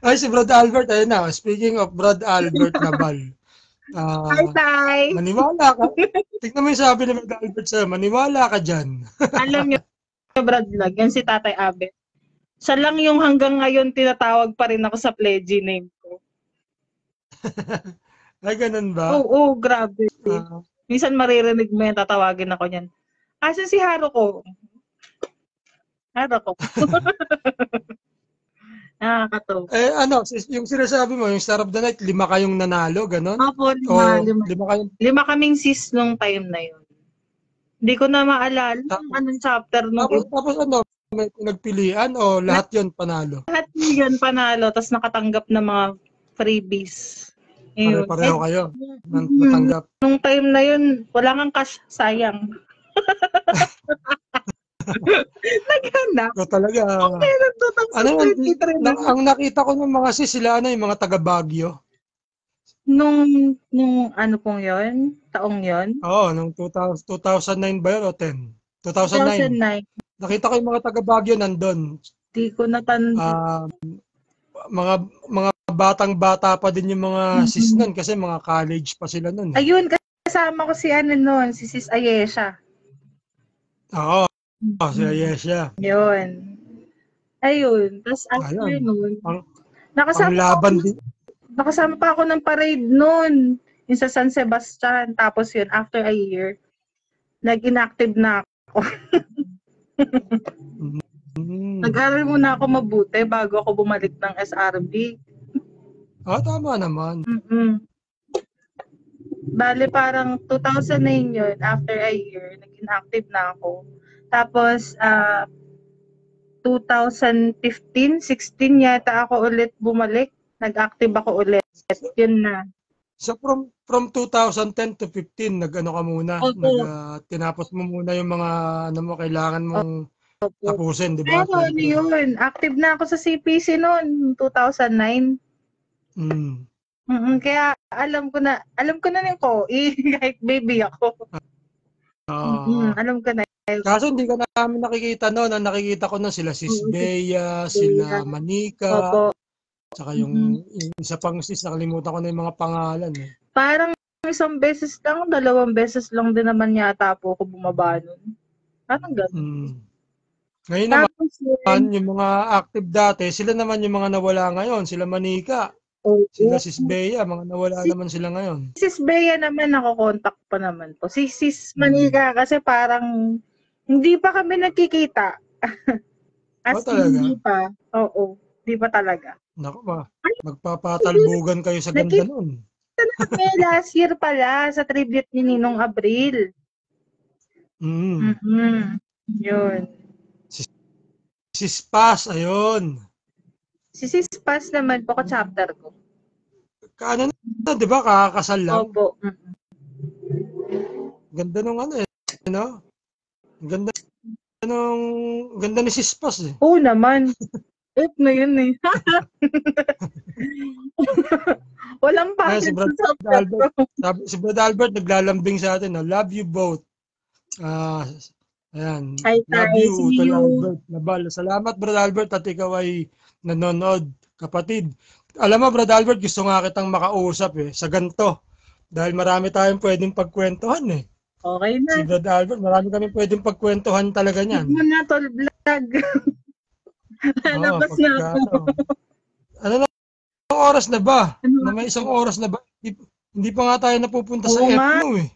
Ay, si Brad Albert, ayun na. Speaking of Brad Albert Nabal. Hi, Tay! Maniwala ka. Tignan mo yung sabi ni Brad Albert sa'yo, maniwala ka dyan. Alam niyo, Brad Vlog, yan si Tatay Abet. Siya lang yung hanggang ngayon tinatawag pa rin ako sa pledgy name ko. Ay, ganun ba? Oo, grabe. Minsan maririnig mo yan, tatawagin ako niyan. Asan si Haruko? Haruko. Nakakatawa. Yung sinasabi mo, yung Star of the Night, 5 kayong nanalo, ganun? Opo, 5. 5 kayong... 5 kaming sis nung time na yun. Hindi ko na maalala anong chapter nung Tapos may nagpilian o lahat yun panalo? Lahat yun panalo, tapos nakatanggap ng mga freebies. Pare-pareho kayo natanggap. Nung time na yun, wala kang cash, sayang. Naghanap. So talaga. Ang nakita ko ng mga sis, sila yung mga taga Baguio. Nung ano pong yun? Taong yun? Oo, nung 2009 ba yun o 10? 2009. Nakita ko yung mga taga Baguio nandun. Di ko natanda. Mga batang-bata pa din yung mga sis nun kasi mga college pa sila nun. Ayun, kasama ko si nun, si Sis Ayesha. Oo, si Ayesha. Yun. Ayun. Tapos after nun, nakasama pa ako ng parade nun. Yung sa San Sebastian. Tapos yun, after a year, nag-inactive na ako. Nag-aral muna ako mabuti bago ako bumalik ng SRB. Tama naman. Bale, parang 2009 yun, after a year, nag-inactive na ako. Tapos, 2015, 16 yata ako ulit bumalik. Nag-active ako ulit. Yun na. So from 2010 to 15, nag-ano ka muna? Tinapos mo muna yung mga kailangan mong tapusin, di ba? Pero yun, active na ako sa CPC noon, 2009. Kaya alam ko na yung COE, kahit baby ako. Alam ko na. Kaso hindi ka namin nakikita noon. Ang nakikita ko na sila Sis Bea, sila Manika, saka yung isa pang sis, nakalimutan ko na yung mga pangalan. Parang isang beses lang, 2 beses lang din naman yata po ako bumaba nun. Parang gano'n. Ngayon naman, yung mga active dati, sila naman yung mga nawala ngayon. Sila Manika, sila Sis Bea, mga nawala naman sila ngayon. Sis Bea naman, nako-contact pa naman po. Si Sis Manika kasi parang hindi pa kami nagkikita. Hindi pa. Oo, hindi pa talaga. Naku ba, magpapatalbugan kayo sa ganda nun. Last year pala, sa tribute ni Ninong Abril. Yun. Sis Paz, ayun. Si Sis Paz naman po, ka-chapter ko. Kaano na, di ba? Kakasal lang. Opo. Ganda nung no? Ganda ni Sis Paz eh. Oo naman. Na yun eh. Walang pa. Si Brad Albert naglalambing sa atin. Love you both. Ayan. Love you, Albert Nabal. Salamat, Brad Albert, at ikaw ay nanonood. Kapatid, alam mo, Brad Albert, gusto nga kitang makausap sa ganito. Dahil marami tayong pwedeng pagkwentuhan eh. Okay na. Si Brad Albert, marami kami pwedeng pagkwentuhan talaga niyan. Huwag mo na, tol vlog. Lalabas na ako. Ano na ang oras na ba? Na may 1 oras na ba? Hindi pa nga tayo napupunta sa EPNO eh.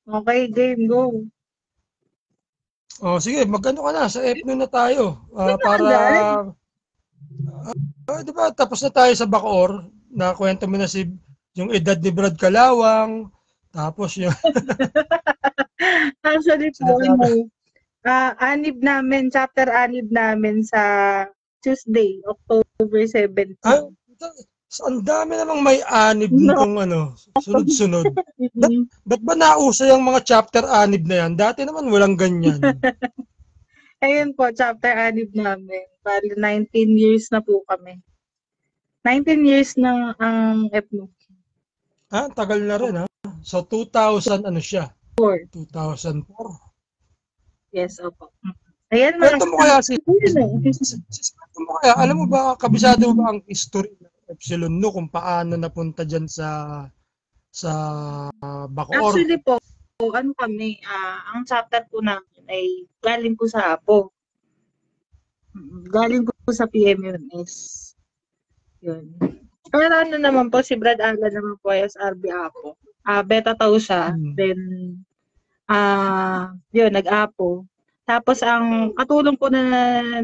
Okay, game, go. Sige, magkano ka na? Sa EPNO na tayo. Para Di ba, tapos na tayo sa Bacoor, nakwento mo na yung edad ni Brad Kalawang, tapos yung... Actually po, chapter 6 namin sa Tuesday, October 17. Ang dami namang may 6 nung sunod-sunod. Ba't ba nauso yung mga chapter 6 na yan? Dati naman walang ganyan. Ayun po, chapter 6 namin. Bali, 19 years na po kami. 19 years na ang EPNO. Tagal na rin, ha? So, 2000, siya? 2004. Yes, opo. Ayan, Kwento mo kaya alam mo ba, kabisado mo ba ang history ng Epsilon No kung paano napunta dyan sa Bacoor? Actually po, kami, ang chapter po namin ay galing po sa APO. Galing po sa PMMS. Yun. Pero naman po, si Brad Alan naman po ay SRB APO. Beta tau siya. Then, yun, nag-APO. Tapos, ang katulong po na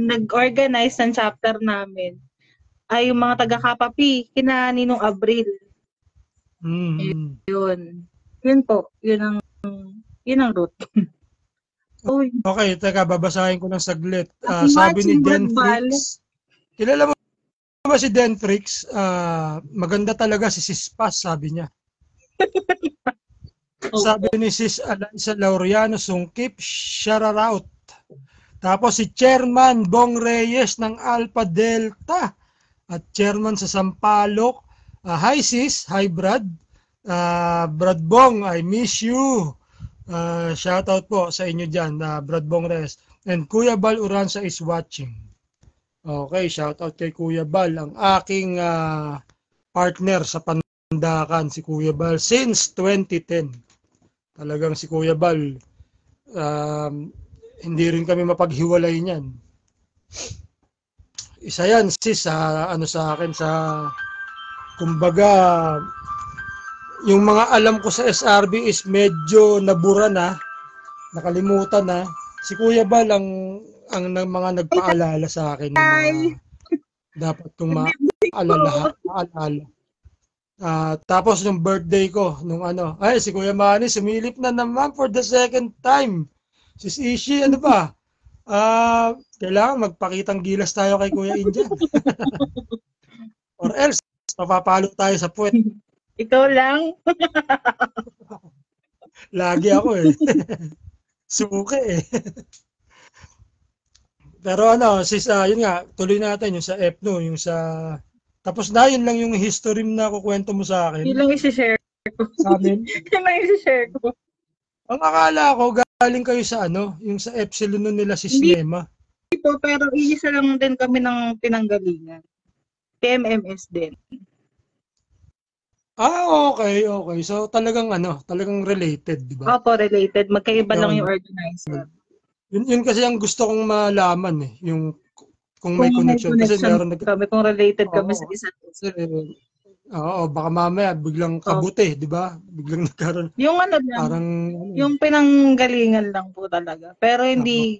nag-organize ng chapter namin ay yung mga taga-Kapapi, kina Ninong Abril. Yun. Yun po. Yun ang route. Okay, teka, babasahin ko ng saglit. Sabi ni Denfrix, kilala mo ba si Denfrix? Maganda talaga si Sispas, sabi niya. Sabi ni Sis Alanza Laureano Sungkip, Shararout. Tapos si Chairman Bong Reyes ng Alpha Delta at Chairman sa Sampaloc. Hi Sis, hi Brad. Brad Bong, I miss you. Shoutout po sa inyo dyan, Brad Bong Reyes. And Kuya Bal Uranza is watching. Okay, shoutout kay Kuya Bal, ang aking partner sa Pandakan, si Kuya Bal, since 2010. Talagang si Kuya Bal, hindi rin kami mapaghiwalay niyan. Isa yan, sis, sa akin, kumbaga, yung mga alam ko sa SRB is medyo nabura na, nakalimutan na. Si Kuya Bal ang mga nagpaalala sa akin ng mga dapat kong maalala. Tapos nung birthday ko, si Kuya Manny sumilip na naman for the second time. Sis Ishi, ano ba? Kailangan magpakitang gilas tayo kay Kuya Indian. Or else, papapalo tayo sa puwet. Ikaw lang. Lagi ako eh. Suke eh. Pero sis, yun nga, tuloy natin yung sa EPNO, yung sa... Tapos na, yun lang yung history na kukwento mo sa akin. Yun lang isi-share ko. Sa amin? Yun lang isi-share ko. Ang akala ko, galing kayo sa yung sa Epsilon nila si Cinema. Hindi po, pero isa lang din kami ng pinanggalingan. PMMS din. Okay. So talagang related, di ba? Opo, related. Magkaiba lang yung organizer. Yun kasi ang gusto kong malaman yung kung may connection. Kasi meron kami, kung related kami sa isa't isa. Baka mamaya biglang kabuti, di ba? Biglang nagkaroon. Yung parang yung pinanggalingan lang po talaga. Pero hindi,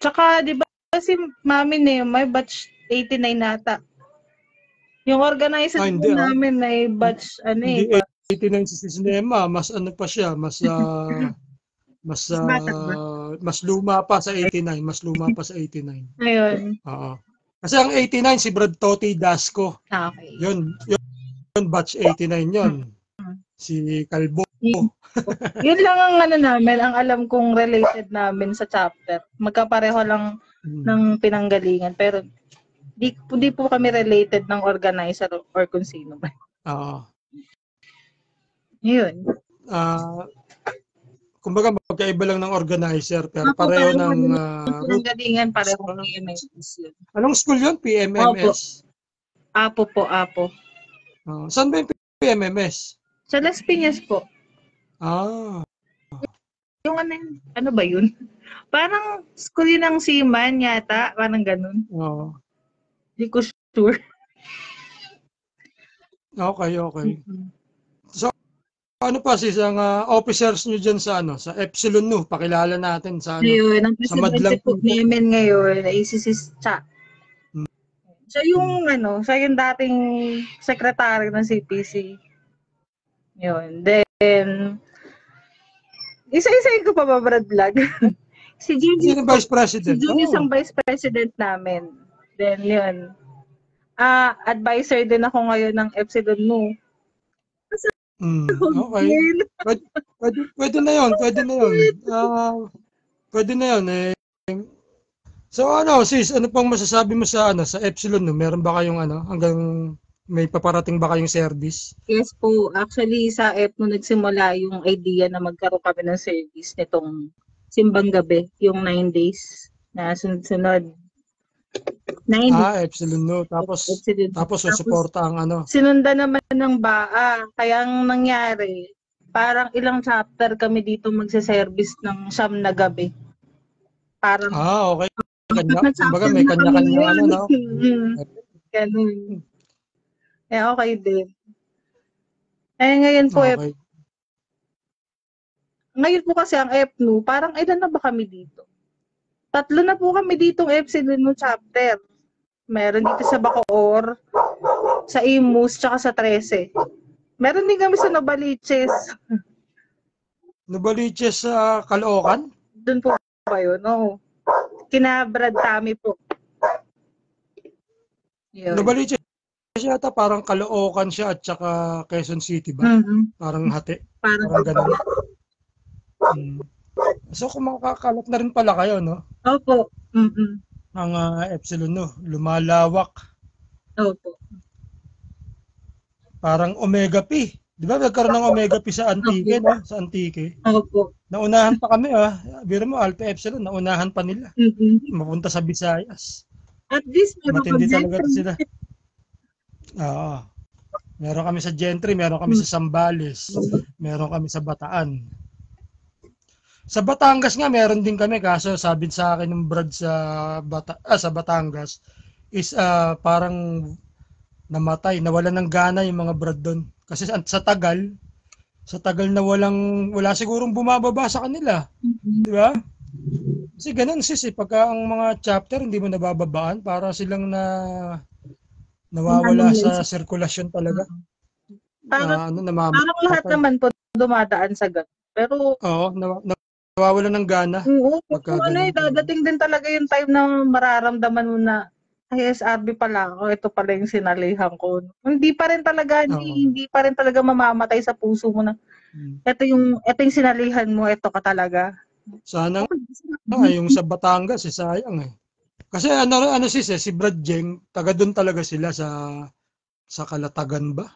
tsaka di ba kasi Mami may batch 89 nata. Yung organizer namin ay batch hindi 89 sa Cinema, mas pa siya, mas luma pa sa 89, Ayun. Oo. Kasi ang 89 si Brad Totti Dasco. Okay. Yun batch 89 yun. Si Calvo. Yun lang ang namin, ang alam kong related namin sa chapter. Magkapareho lang ng pinanggalingan, pero di po kami related ng organizer or kung sino ba. Oo. Yun. Kumbaga magkaiba lang ng organizer pero pareho ng pinanggalingan, pareho ng PMMS yun. Anong school yun? PMMS? Apo po. Saan ba yung PMMS? Sa Las Piñas po. Yung ano ba yun? Parang school yun ng Seaman yata, parang ganun. Oo. Hindi ko sure. Okay. So, ano pa sis, ang officers nyo dyan sa Epsilon No, pakilala natin sa Ayun, ang presidente po namin ngayon ay si Sis Cha. Siya yung dating secretary ng CPC. Yun. Then, isa-isahin ko pa ba, Brad Vlog? Si Julius. Sino Vice President? Si Julius ang Vice President namin. Then, yun. Advisor din ako ngayon ng Epsilon Nu. Okay. Pwede na yun. Pwede na yun. So sis, ano pang masasabi mo sa sa Epsilon Nu? Meron ba kayong hanggang may paparating ba kayong service? Yes po. Actually, sa EPNU nagsimula yung idea na magkaroon kami ng service nitong Simbang Gabi, yung 9 days na sunod-sunod. 9 days. Epsilon Nu. Tapos susuporta ang Sinundan naman ng BAA. Kaya ang nangyari, parang ilang chapter kami dito magse-service ng siyam na gabi. Parang okay. Kumbaga may kanya-kanya no? Ganun. Okay din. Ngayon po, okay. Ngayon po kasi ang EPNU, parang ilan na ba kami dito? 3 na po kami dito ng Epsilon Nu chapter. Meron dito sa Bacoor, sa Imus, tsaka sa 13. Meron din kami sa Novaliches. Novaliches sa Caloocan? Doon po ba yun? Oo. Kina Brad Tami po. Yun. Novaliches yata parang Caloocan siya at saka Quezon City ba? Parang hati. Parang ganun. So kung makakakalap na rin pala kayo, no? Opo. Ang Epsilon Nu, lumalawak. Opo. Parang Omega P. Di ba nagkaroon ng Omega P sa Antique, no? Sa Antique. Opo. Naunahan pa kami, Biro mo, Alpha Epsilon, naunahan pa nila. Mapunta sa Visayas. At least matindi talaga sila. Oo. Meron kami sa Gentry, meron kami sa Zambales, meron kami sa Bataan. Sa Batangas nga meron din kami, kaso sabi sa akin ng Brad sa Batangas is parang namatay, nawalan ng gana yung mga Brad doon. Kasi sa tagal na wala sigurong bumababa sa kanila. Di ba? Kasi ganun pagka ang mga chapter hindi mo nabababaan, para silang nawawala sa sirkulasyon talaga. Parang lahat naman po dumadaan sa ganun. Pero nawawalan ng gana. Oo, dadating din talaga yung time na mararamdaman mo na SRB pala ako, ito pala yung sinalihan ko. Hindi pa rin talaga mamamatay sa puso mo na ito yung sinalihan mo, ito ka talaga. Sana yung sa Batangas sayang Kasi si Brad Jeng, taga doon talaga sila sa Kalatagan ba?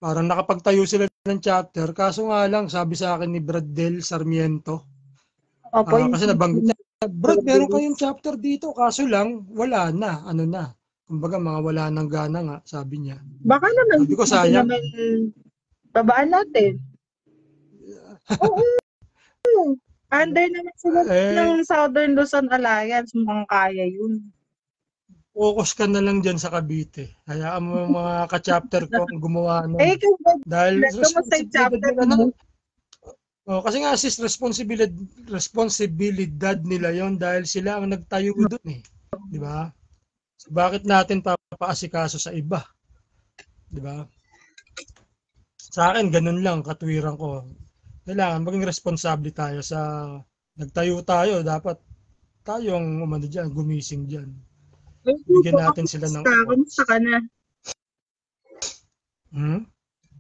Parang nakapagtayo sila ng chapter, kaso nga lang sabi sa akin ni Brad Del Sarmiento. Kasi nabanggit niya, Brad, meron kayong chapter dito, kaso lang wala na, kumbaga mga wala nang gana nga, sabi niya. Baka naman, sabi ko, sayang. Babaan natin. Oo. Under naman sila ng Southern Luzon Alliance, mukhang kaya yun. Focus ka na lang dyan sa Cavite. Hayaan mo mga ka-chapter ko ang gumawa nun. Dahil kasi nga responsibilidad nila yon dahil sila ang nagtayo doon Di ba? So, bakit natin papaasikaso sa iba? Di ba? Sa akin, ganun lang, katwiran ko. Kailangan maging responsable tayo sa nagtayo tayo. Dapat tayo ang gumising dyan. Bigyan natin sila ng... Kamusta ka na?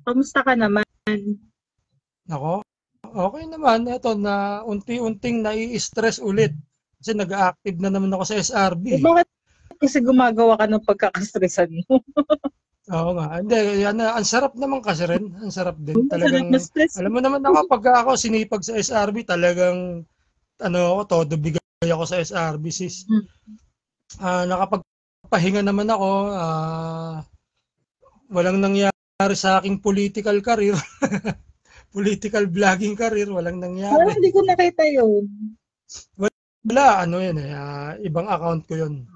Kamusta ka naman? Ako? Okay naman. Ito na unti-unting nai-stress ulit. Kasi nag-active na naman ako sa SRB. Bakit kasi gumagawa ka ng pagkakastressan mo? Oo nga. Hindi, ang sarap naman kasi rin. Ang sarap din. Talagang, alam mo naman ako, pagka ako sinipag sa SRB, talagang, todo bigay ako sa SRB, sis. Nakapagpahinga naman ako, walang nangyari sa aking political career. Political vlogging career, walang nangyari. Hindi ko nakita yun. Wala, ibang account ko yun.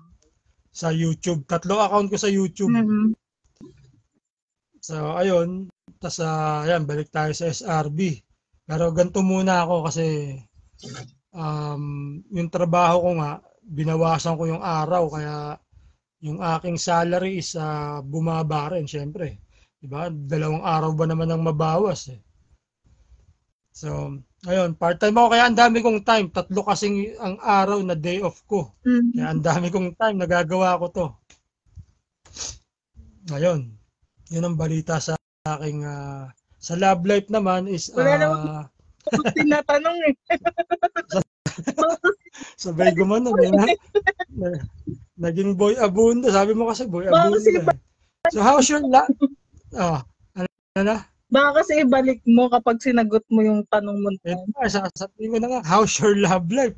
Sa YouTube. 3 account ko sa YouTube. So, ayun. Tapos, balik tayo sa SRB. Pero ganito muna ako kasi yung trabaho ko nga, binawasan ko yung araw. Kaya yung aking salary is bumaba rin, syempre. Diba? 2 araw ba naman ang mabawas eh. So, ayun, part-time ako kaya ang dami kong time. 3 kasing ang araw na day off ko. Kaya ang dami kong time, nagagawa ko to. Ayun, yun ang balita sa aking, sa love life naman is, Wala naman tinatanong eh. sabay gumanon eh. Naging boy abunda. Sabi mo kasi boy Baka kasi abunda. So, how's your ano na? Baka kasi ibalik mo kapag sinagot mo yung tanong mo. Sasabihin ko na nga, how's your love life?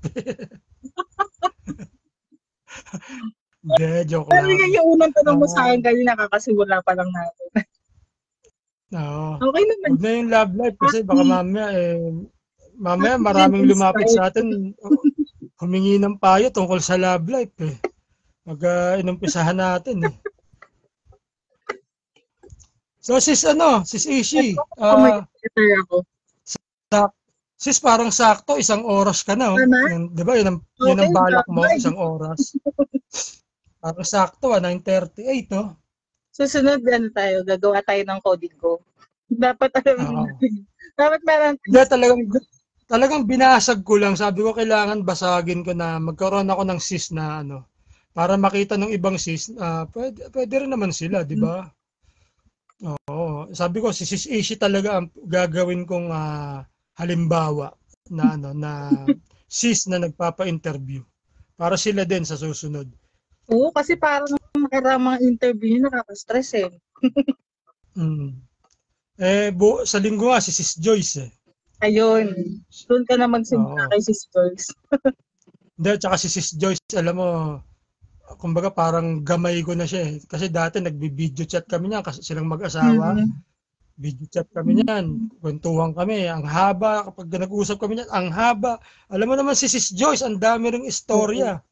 Hindi, joke Pero lang. yung unang tanong mo sa akin kanina kasi wala pa lang natin. Oo. Okay naman. Huwag na yung love life kasi baka mamaya maraming lumapit sa atin, humingi ng payo tungkol sa love life eh. Inumpisahan natin eh. So sis Ishi, sis parang sakto 1 oras ka na. Yan, 'di ba? Yun ang balak mo, 1 oras. Parang sakto 9:38 no. Susunod gagawa tayo ng coding ko. Dapat alam natin. Dapat meron. Talagang binasag ko lang. Sabi ko kailangan basagin ko na magkaroon ako ng sis na para makita ng ibang sis, pwede rin naman sila, 'di ba? Oo, sabi ko si Sis Ishi talaga ang gagawin kong halimbawa na sis na nagpapa-interview para sila din sa susunod. Oo, kasi parang mga interview nakaka-stress eh. Sa linggo nga si Sis Joyce eh. Ayun, doon ka na magsimula kay Sis Joyce. Hindi, tsaka si Sis Joyce, alam mo, kumbaga parang gamay ko na siya eh. Kasi dati nagbi-video chat kami niyan kasi silang mag-asawa. Video chat kami niyan, kwentuhan kami, ang haba kapag nag-usap kami niyan, ang haba. Alam mo naman si Sis Joyce, ang dami ring istorya.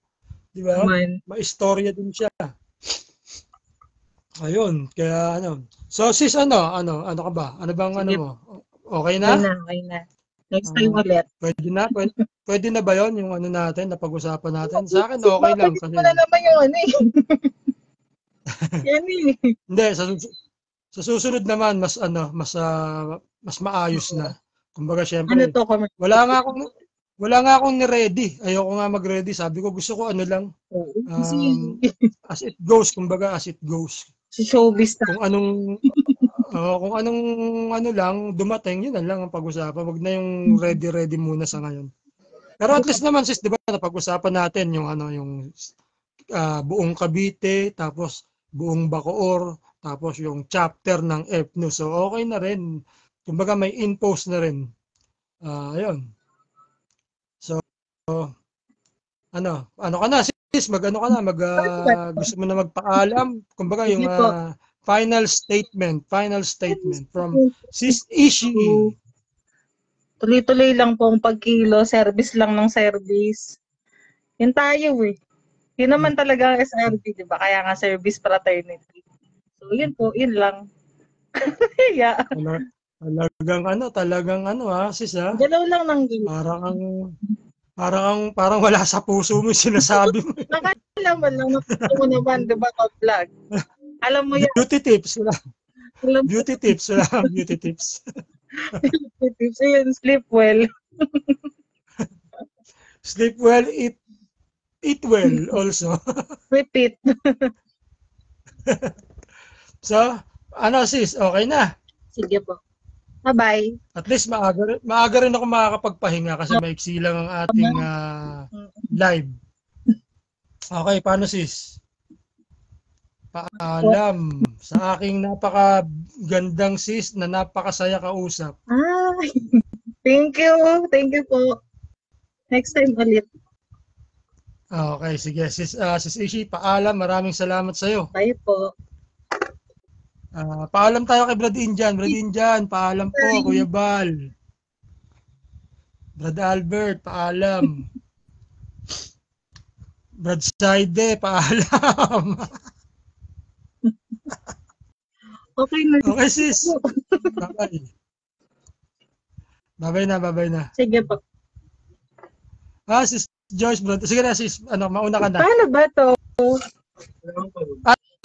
Di ba? May istorya din siya. Ayun, kaya So sis ano ka ba? Ano bang mo? Okay na? Okay na. Next time ulit. Pwede na ba yon yung natin, na pag-usapan natin? Sa akin okay lang kasi. Wala naman yung Yan eh. Hindi, sa susunod naman mas maayos na. Kumbaga syempre. Wala nga akong ni-ready. Ayoko nga mag-ready. Sabi ko gusto ko lang. As it goes, kumbaga as it goes. Si showbiz na. Kung anong lang dumating, yun lang ang pag-usapan. Wag na yung ready muna sa ngayon. Pero at least naman sis, 'di ba, napag-usapan natin yung yung buong Cavite, tapos buong Bacoor, tapos yung chapter ng FNU. So okay na rin. Kumbaga may in-post na rin. Ayun. So ano ka na sis, gusto mo na magpaalam? Kumbaga yung final statement from Sis Ishi. Tuloy-tuloy lang po ang pagkilo, service lang ng service. Yun tayo eh. Yun naman talaga ang SRB, di ba? Kaya nga service fraternity. So yun po, yun lang. Yeah. Talagang sis ha? Galaw lang ng Parang wala sa puso mo yung sinasabi mo. Alam mo lang, napito mo naman, di ba, top vlog? Alam mo yan. Beauty tips lang. Beauty tips. Beauty tips, ayun, sleep well. Sleep well, eat well also. Repeat. So, sis, okay na? Sige po. Bye-bye. At least maaga rin ako makakapagpahinga kasi maiksi lang ang ating live. Okay, paano sis? Paalam sa aking napakagandang sis na napakasaya kausap. Thank you. Thank you po. Next time ulit. Okay, sige. Sis Ishi, paalam. Maraming salamat sa iyo. Bye po. Paalam tayo kay Brad Indian. Brad Indian, paalam po. Kuya Bal. Brad Albert, paalam. Brad Saide, paalam. Okay, sis. Bye-bye. Bye-bye na. Sige po. Sis Joyce, bro. Sige na, sis. Mauna ka na. Paano ba to?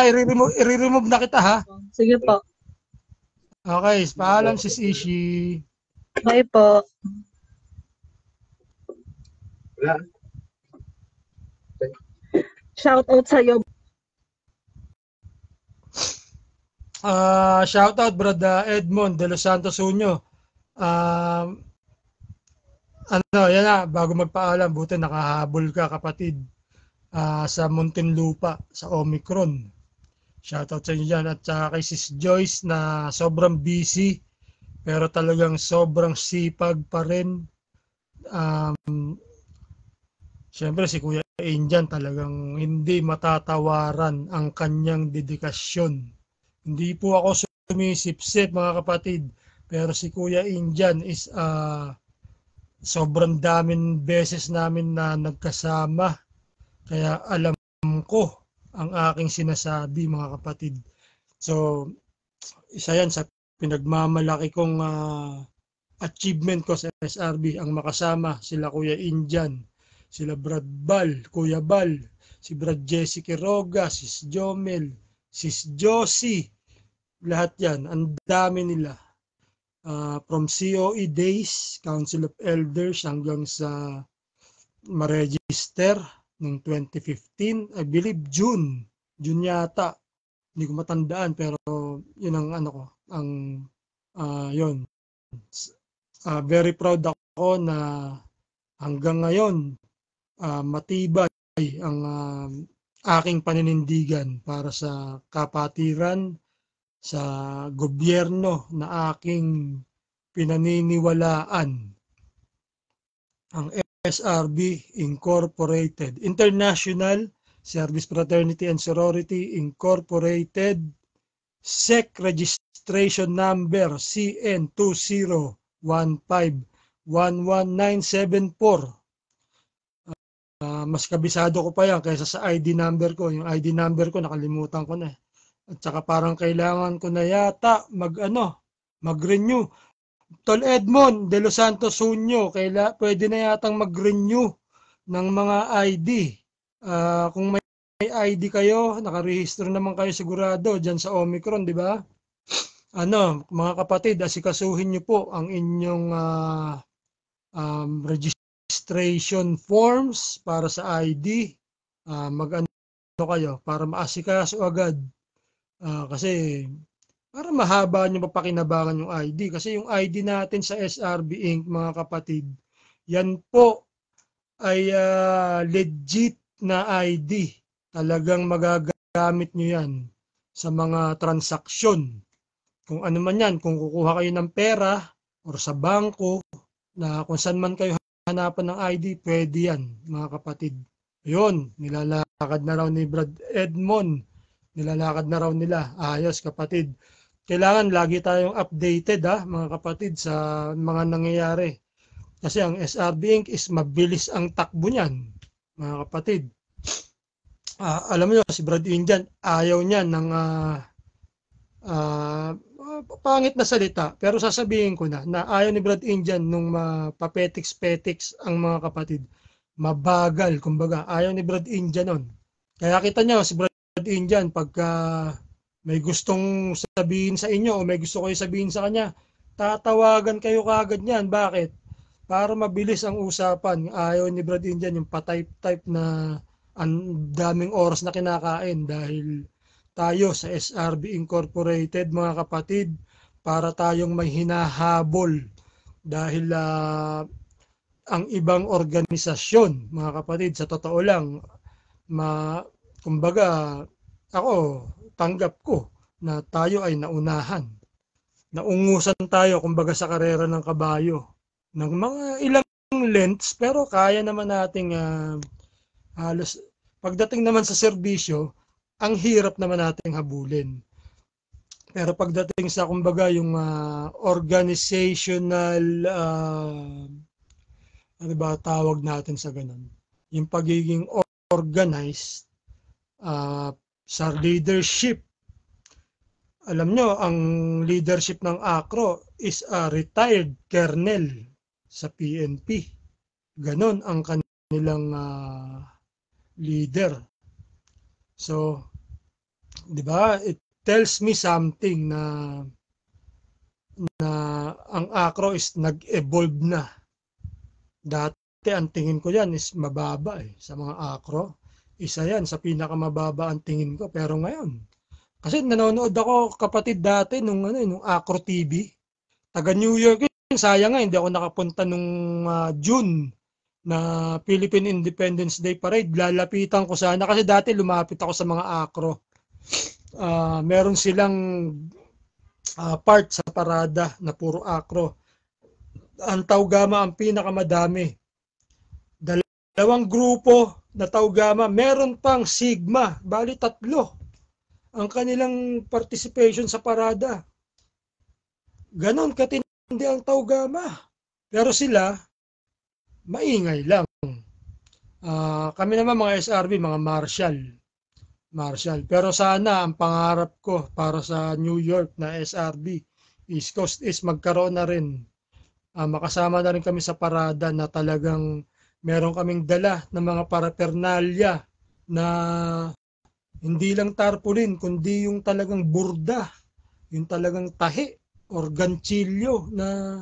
I-remove na kita ha. Sige po. Okay, paalam sis Ishi. Bye po. Shout out sa'yo. Shout out brother Edmond de los Santos Unyo. Yan na, bago magpaalam, buti nakahabol ka kapatid sa Muntinlupa, sa Omicron. Shoutout sa inyo dyan. At saka kay Sis Joyce na sobrang busy, pero talagang sobrang sipag pa rin. Siyempre si Kuya Injan talagang hindi matatawaran ang kanyang dedikasyon. Hindi po ako sumisipsip mga kapatid, pero si Kuya Injan is sobrang daming beses namin na nagkasama. Kaya alam ko ang aking sinasabi mga kapatid. So, isa yan sa pinagmamalaki kong achievement ko sa SRB, ang makasama sila Kuya Injan, sila Brad Bal, Kuya Bal, si Brad Jesse Quiroga, Sis Jomel, Sis Josie, lahat yan, ang dami nila. From COE days, Council of Elders, hanggang sa ma-register noong 2015, I believe June yata, hindi ko matandaan, pero yun ang ano ko, ang yun. Very proud ako na hanggang ngayon matibay ang aking paninindigan para sa kapatiran, sa gobyerno na aking pinaniniwalaan, ang SRB Incorporated, International Service Fraternity and Sorority Incorporated, SEC Registration Number CN201511974. Mas kabisado ko pa yan kaysa sa ID number ko. Yung ID number ko nakalimutan ko na. At saka parang kailangan ko na yata mag-renew. Tol Edmond de los Santos Unyo, pwede na yatang mag-renew ng mga ID. Kung may ID kayo, nakarehistro naman kayo sigurado dyan sa Omicron, di ba? Mga kapatid, asikasuhin nyo po ang inyong registration forms para sa ID. Mag-ano kayo para maasikaso agad. Kasi para mahaba nyo mapakinabangan yung ID. Kasi yung ID natin sa SRB Inc., mga kapatid, yan po ay legit na ID. Talagang magagamit nyo yan sa mga transaksyon. Kung ano man yan, kung kukuha kayo ng pera or sa bangko, na kung saan man kayo hanapan ng ID, pwede yan, mga kapatid. Yun, nilalakad na raw ni Brad Edmond. Nilalakad na raw nila. Ayos, kapatid. Kailangan lagi tayong updated mga kapatid sa mga nangyayari. Kasi ang SRB Inc. is mabilis ang takbo niyan, mga kapatid. Alam mo si Brad Injan, ayaw niya ng pangit na salita. Pero sasabihin ko na ayaw ni Brad Injan nung mapapetiks-petiks ang mga kapatid. Mabagal, kumbaga. Ayaw ni Brad Injan nun. Kaya kita niyo si Brad Injan, pagka may gustong sabihin sa inyo o may gusto kayo sabihin sa kanya, tatawagan kayo kagad niyan. Bakit? Para mabilis ang usapan. Ayaw ni Brad Injan yung pa-type na ang daming oras na kinakain dahil tayo sa SRB Incorporated, mga kapatid, para tayong may hinahabol dahil ang ibang organisasyon, mga kapatid, sa totoo lang, kumbaga, ako, tanggap ko na tayo ay naunahan. Naungusan tayo, kumbaga, sa karera ng kabayo. Ng mga ilang lengths, pero kaya naman nating halos, pagdating naman sa serbisyo, ang hirap naman nating habulin. Pero pagdating sa, kumbaga, yung organizational, ano ba tawag natin sa ganun? Yung pagiging organized, sa leadership. Alam nyo, ang leadership ng ACRO is a retired colonel sa PNP. Ganon ang kanilang leader. So, di ba? It tells me something na ang acro is nag-evolve na. Dati ang tingin ko yan is mababa sa mga acro. Isa yan sa pinakamababa ang tingin ko. Pero ngayon, kasi nanonood ako kapatid dati nung Acro TV. Taga New York yun. Sayang nga, hindi ako nakapunta nung June na Philippine Independence Day Parade. Lalapitan ko sana kasi dati lumapit ako sa mga acro. Meron silang part sa parada na puro acro. Ang Taugama ang pinakamadami. Dalawang grupo na Taugama, meron pang Sigma, bali 3 ang kanilang participation sa parada. Ganon katindi ang Taugama. Pero sila, maingay lang. Kami naman mga SRB, mga Marshall. Pero sana ang pangarap ko para sa New York na SRB, East Coast is magkaroon na rin. Makasama na rin kami sa parada na talagang meron kaming dala ng mga parapernalya na hindi lang tarpaulin, kundi yung talagang burda, yung talagang tahi or ganchilyo na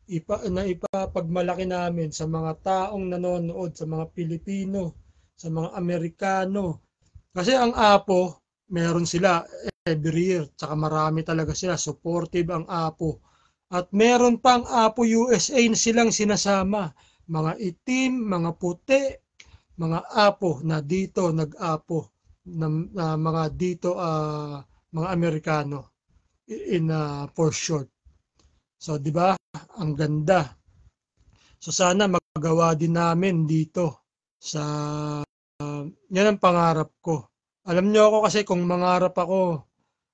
ipapagmalaki namin sa mga taong nanonood, sa mga Pilipino, sa mga Amerikano. Kasi ang APO, meron sila every year, tsaka marami talaga sila, supportive ang APO. At meron pang APO USA na silang sinasama, mga itim, mga puti, mga APO na dito nag-APO, na mga dito, mga Amerikano, for short. So, di ba? Ang ganda. So, sana magawa din namin dito sa yan ang pangarap ko. Alam niyo ako kasi kung mangarap ako,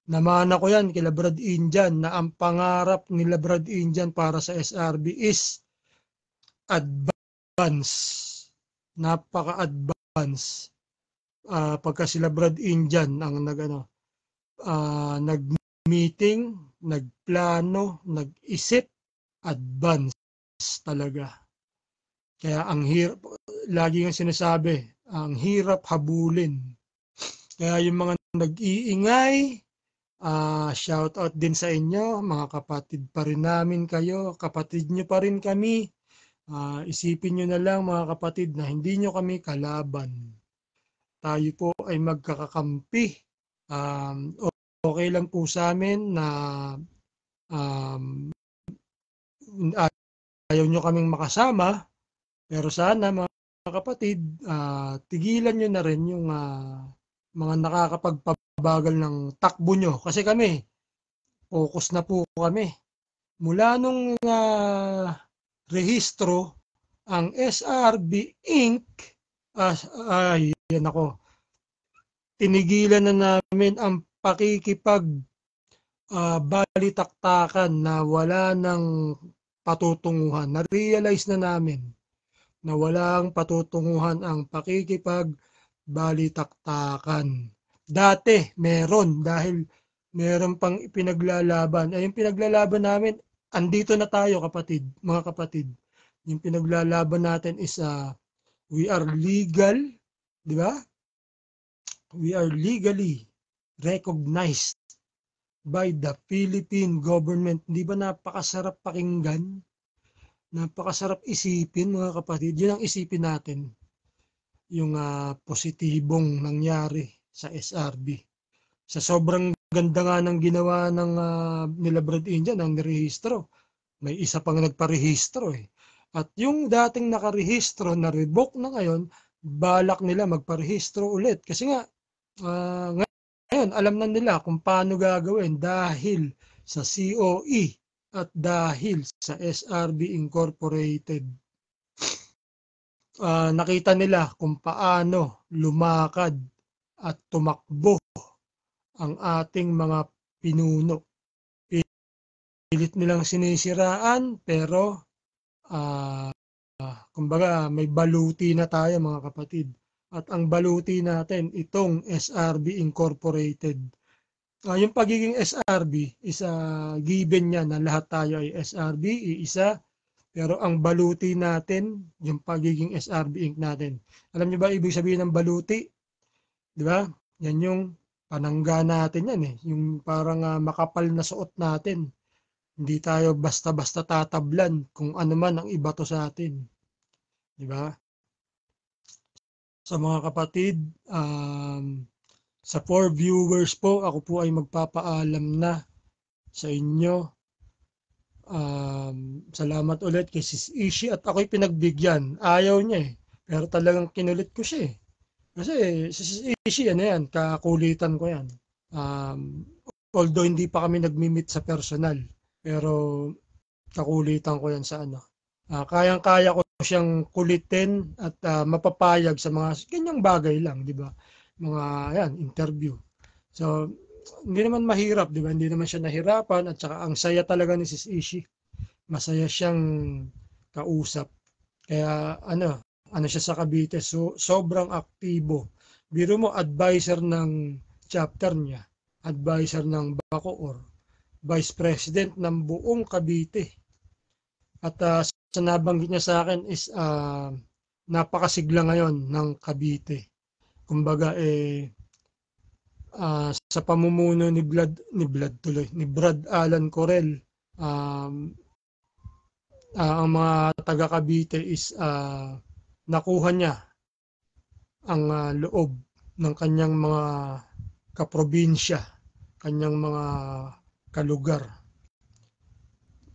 namana ko yan kila Brad Indian na ang pangarap nila Brad Indian para sa SRB is advance. Napaka-advance. Pagka sila Brad Indian ang nag-meeting, nagplano, nag-isip, advance talaga. Kaya ang hirap, lagi nga sinasabi, ang hirap habulin. Kaya yung mga nag-iingay, shout out din sa inyo, mga kapatid pa rin namin kayo, kapatid nyo pa rin kami. Isipin nyo na lang mga kapatid na hindi nyo kami kalaban. Tayo po ay magkakakampi. Okay lang po sa amin na ayaw nyo kaming makasama, pero sana mga kapatid, tigilan nyo na rin yung mga nakakapagpabagal ng takbo nyo. Kasi kami, focus na po kami. Mula nung rehistro, ang SRB Inc., yan ako, tinigilan na namin ang balitaktakan na wala ng patutunguhan. Na-realize na namin na walang patutunguhan ang balitaktakan. Dati meron dahil meron pang pinaglalaban. Yung pinaglalaban namin, andito na tayo kapatid, mga kapatid. Yung pinaglalaban natin is we are legal, di ba? We are legally recognized by the Philippine government. Di ba napakasarap pakinggan? Napakasarap isipin mga kapatid. Yun ang isipin natin. Yung positibong nangyari sa SRB. Sa sobrang ganda nga ng ginawa ng nila Brad Indian, ang nirehistro. May isa pang nagparehistro At yung dating nakarehistro, na-revoke na ngayon, balak nila magparehistro ulit. Kasi nga, ngayon, alam na nila kung paano gagawin dahil sa COE at dahil sa SRB Incorporated. Nakita nila kung paano lumakad at tumakbo ang ating mga pinuno. Pilit nilang sinisiraan pero kumbaga may baluti na tayo mga kapatid. At ang baluti natin itong SRB Incorporated. Yung pagiging SRB is given niya na lahat tayo ay SRB, iisa. Pero ang baluti natin, yung pagiging SRB Inc. natin. Alam niyo ba ibig sabihin ng baluti? Di ba? Yan yung panangga natin yan eh. Yung parang makapal na suot natin. Hindi tayo basta-basta tatablan kung ano man ang ibato sa atin. Di ba? Sa mga kapatid, sa 4 viewers po, ako po ay magpapaalam na sa inyo. Salamat ulit kay Sis Ishi at ako'y pinagbigyan. Ayaw niya eh. Pero talagang kinulit ko siya eh. Kasi si Sis Ishi, ano yan, kakulitan ko yan. Although hindi pa kami nagmi-meet sa personal. Pero kakulitan ko yan sa ano. Kayang-kaya ko siyang kulitin at mapapayag sa mga ganyang bagay lang, di ba? Mga yan, interview. So, hindi naman mahirap, di ba? Hindi naman siya nahirapan at saka ang saya talaga ni Sis Ishi. Masaya siyang kausap. Kaya ano siya sa Cavite, so sobrang aktibo. Biro mo, advisor ng chapter niya, advisor ng Bacoor, vice president ng buong Cavite. At sa nabanggit niya sa akin is napakasigla ngayon ng Cavite. Kumbaga sa pamumuno ni Brad Alan Corel, ang mga taga Cavite is nakuha niya ang loob ng kanyang mga kaprobinsya, kanyang mga kalugar.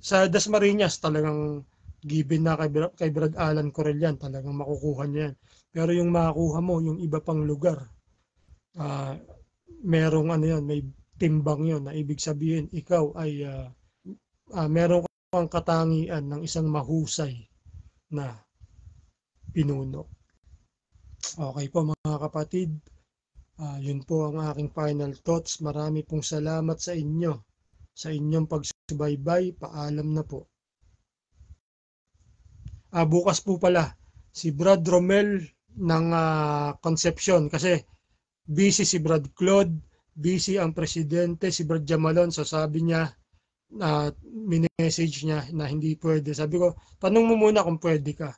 Sa Dasmariñas talagang given na kay Brad Alan Corel yan, talagang makukuha niya yan. Pero yung makukuha mo, yung iba pang lugar, merong ano yan, may timbang yon na ibig sabihin ikaw ay meron kang katangian ng isang mahusay na pinuno. Okay po mga kapatid, yun po ang aking final thoughts. Marami pong salamat sa inyo, sa inyong pagsubaybay. Paalam na po. Bukas po pala si Brad Romel ng Concepcion kasi busy si Brad Claude, busy ang presidente si Brad Jamalon. So sabi niya, mini-message niya na hindi pwede. Sabi ko, tanong mo muna kung pwede ka.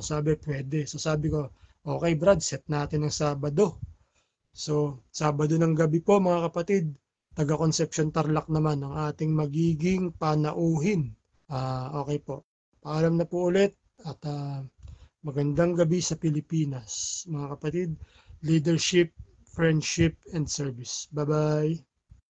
Sabi pwede. So sabi ko, okay Brad, set natin ng Sabado. So Sabado ng gabi po mga kapatid, taga Concepcion Tarlac naman ang ating magiging panauhin. Okay po. Paalam na po ulit at magandang gabi sa Pilipinas mga kapatid. Leadership, friendship, and service. Bye-bye.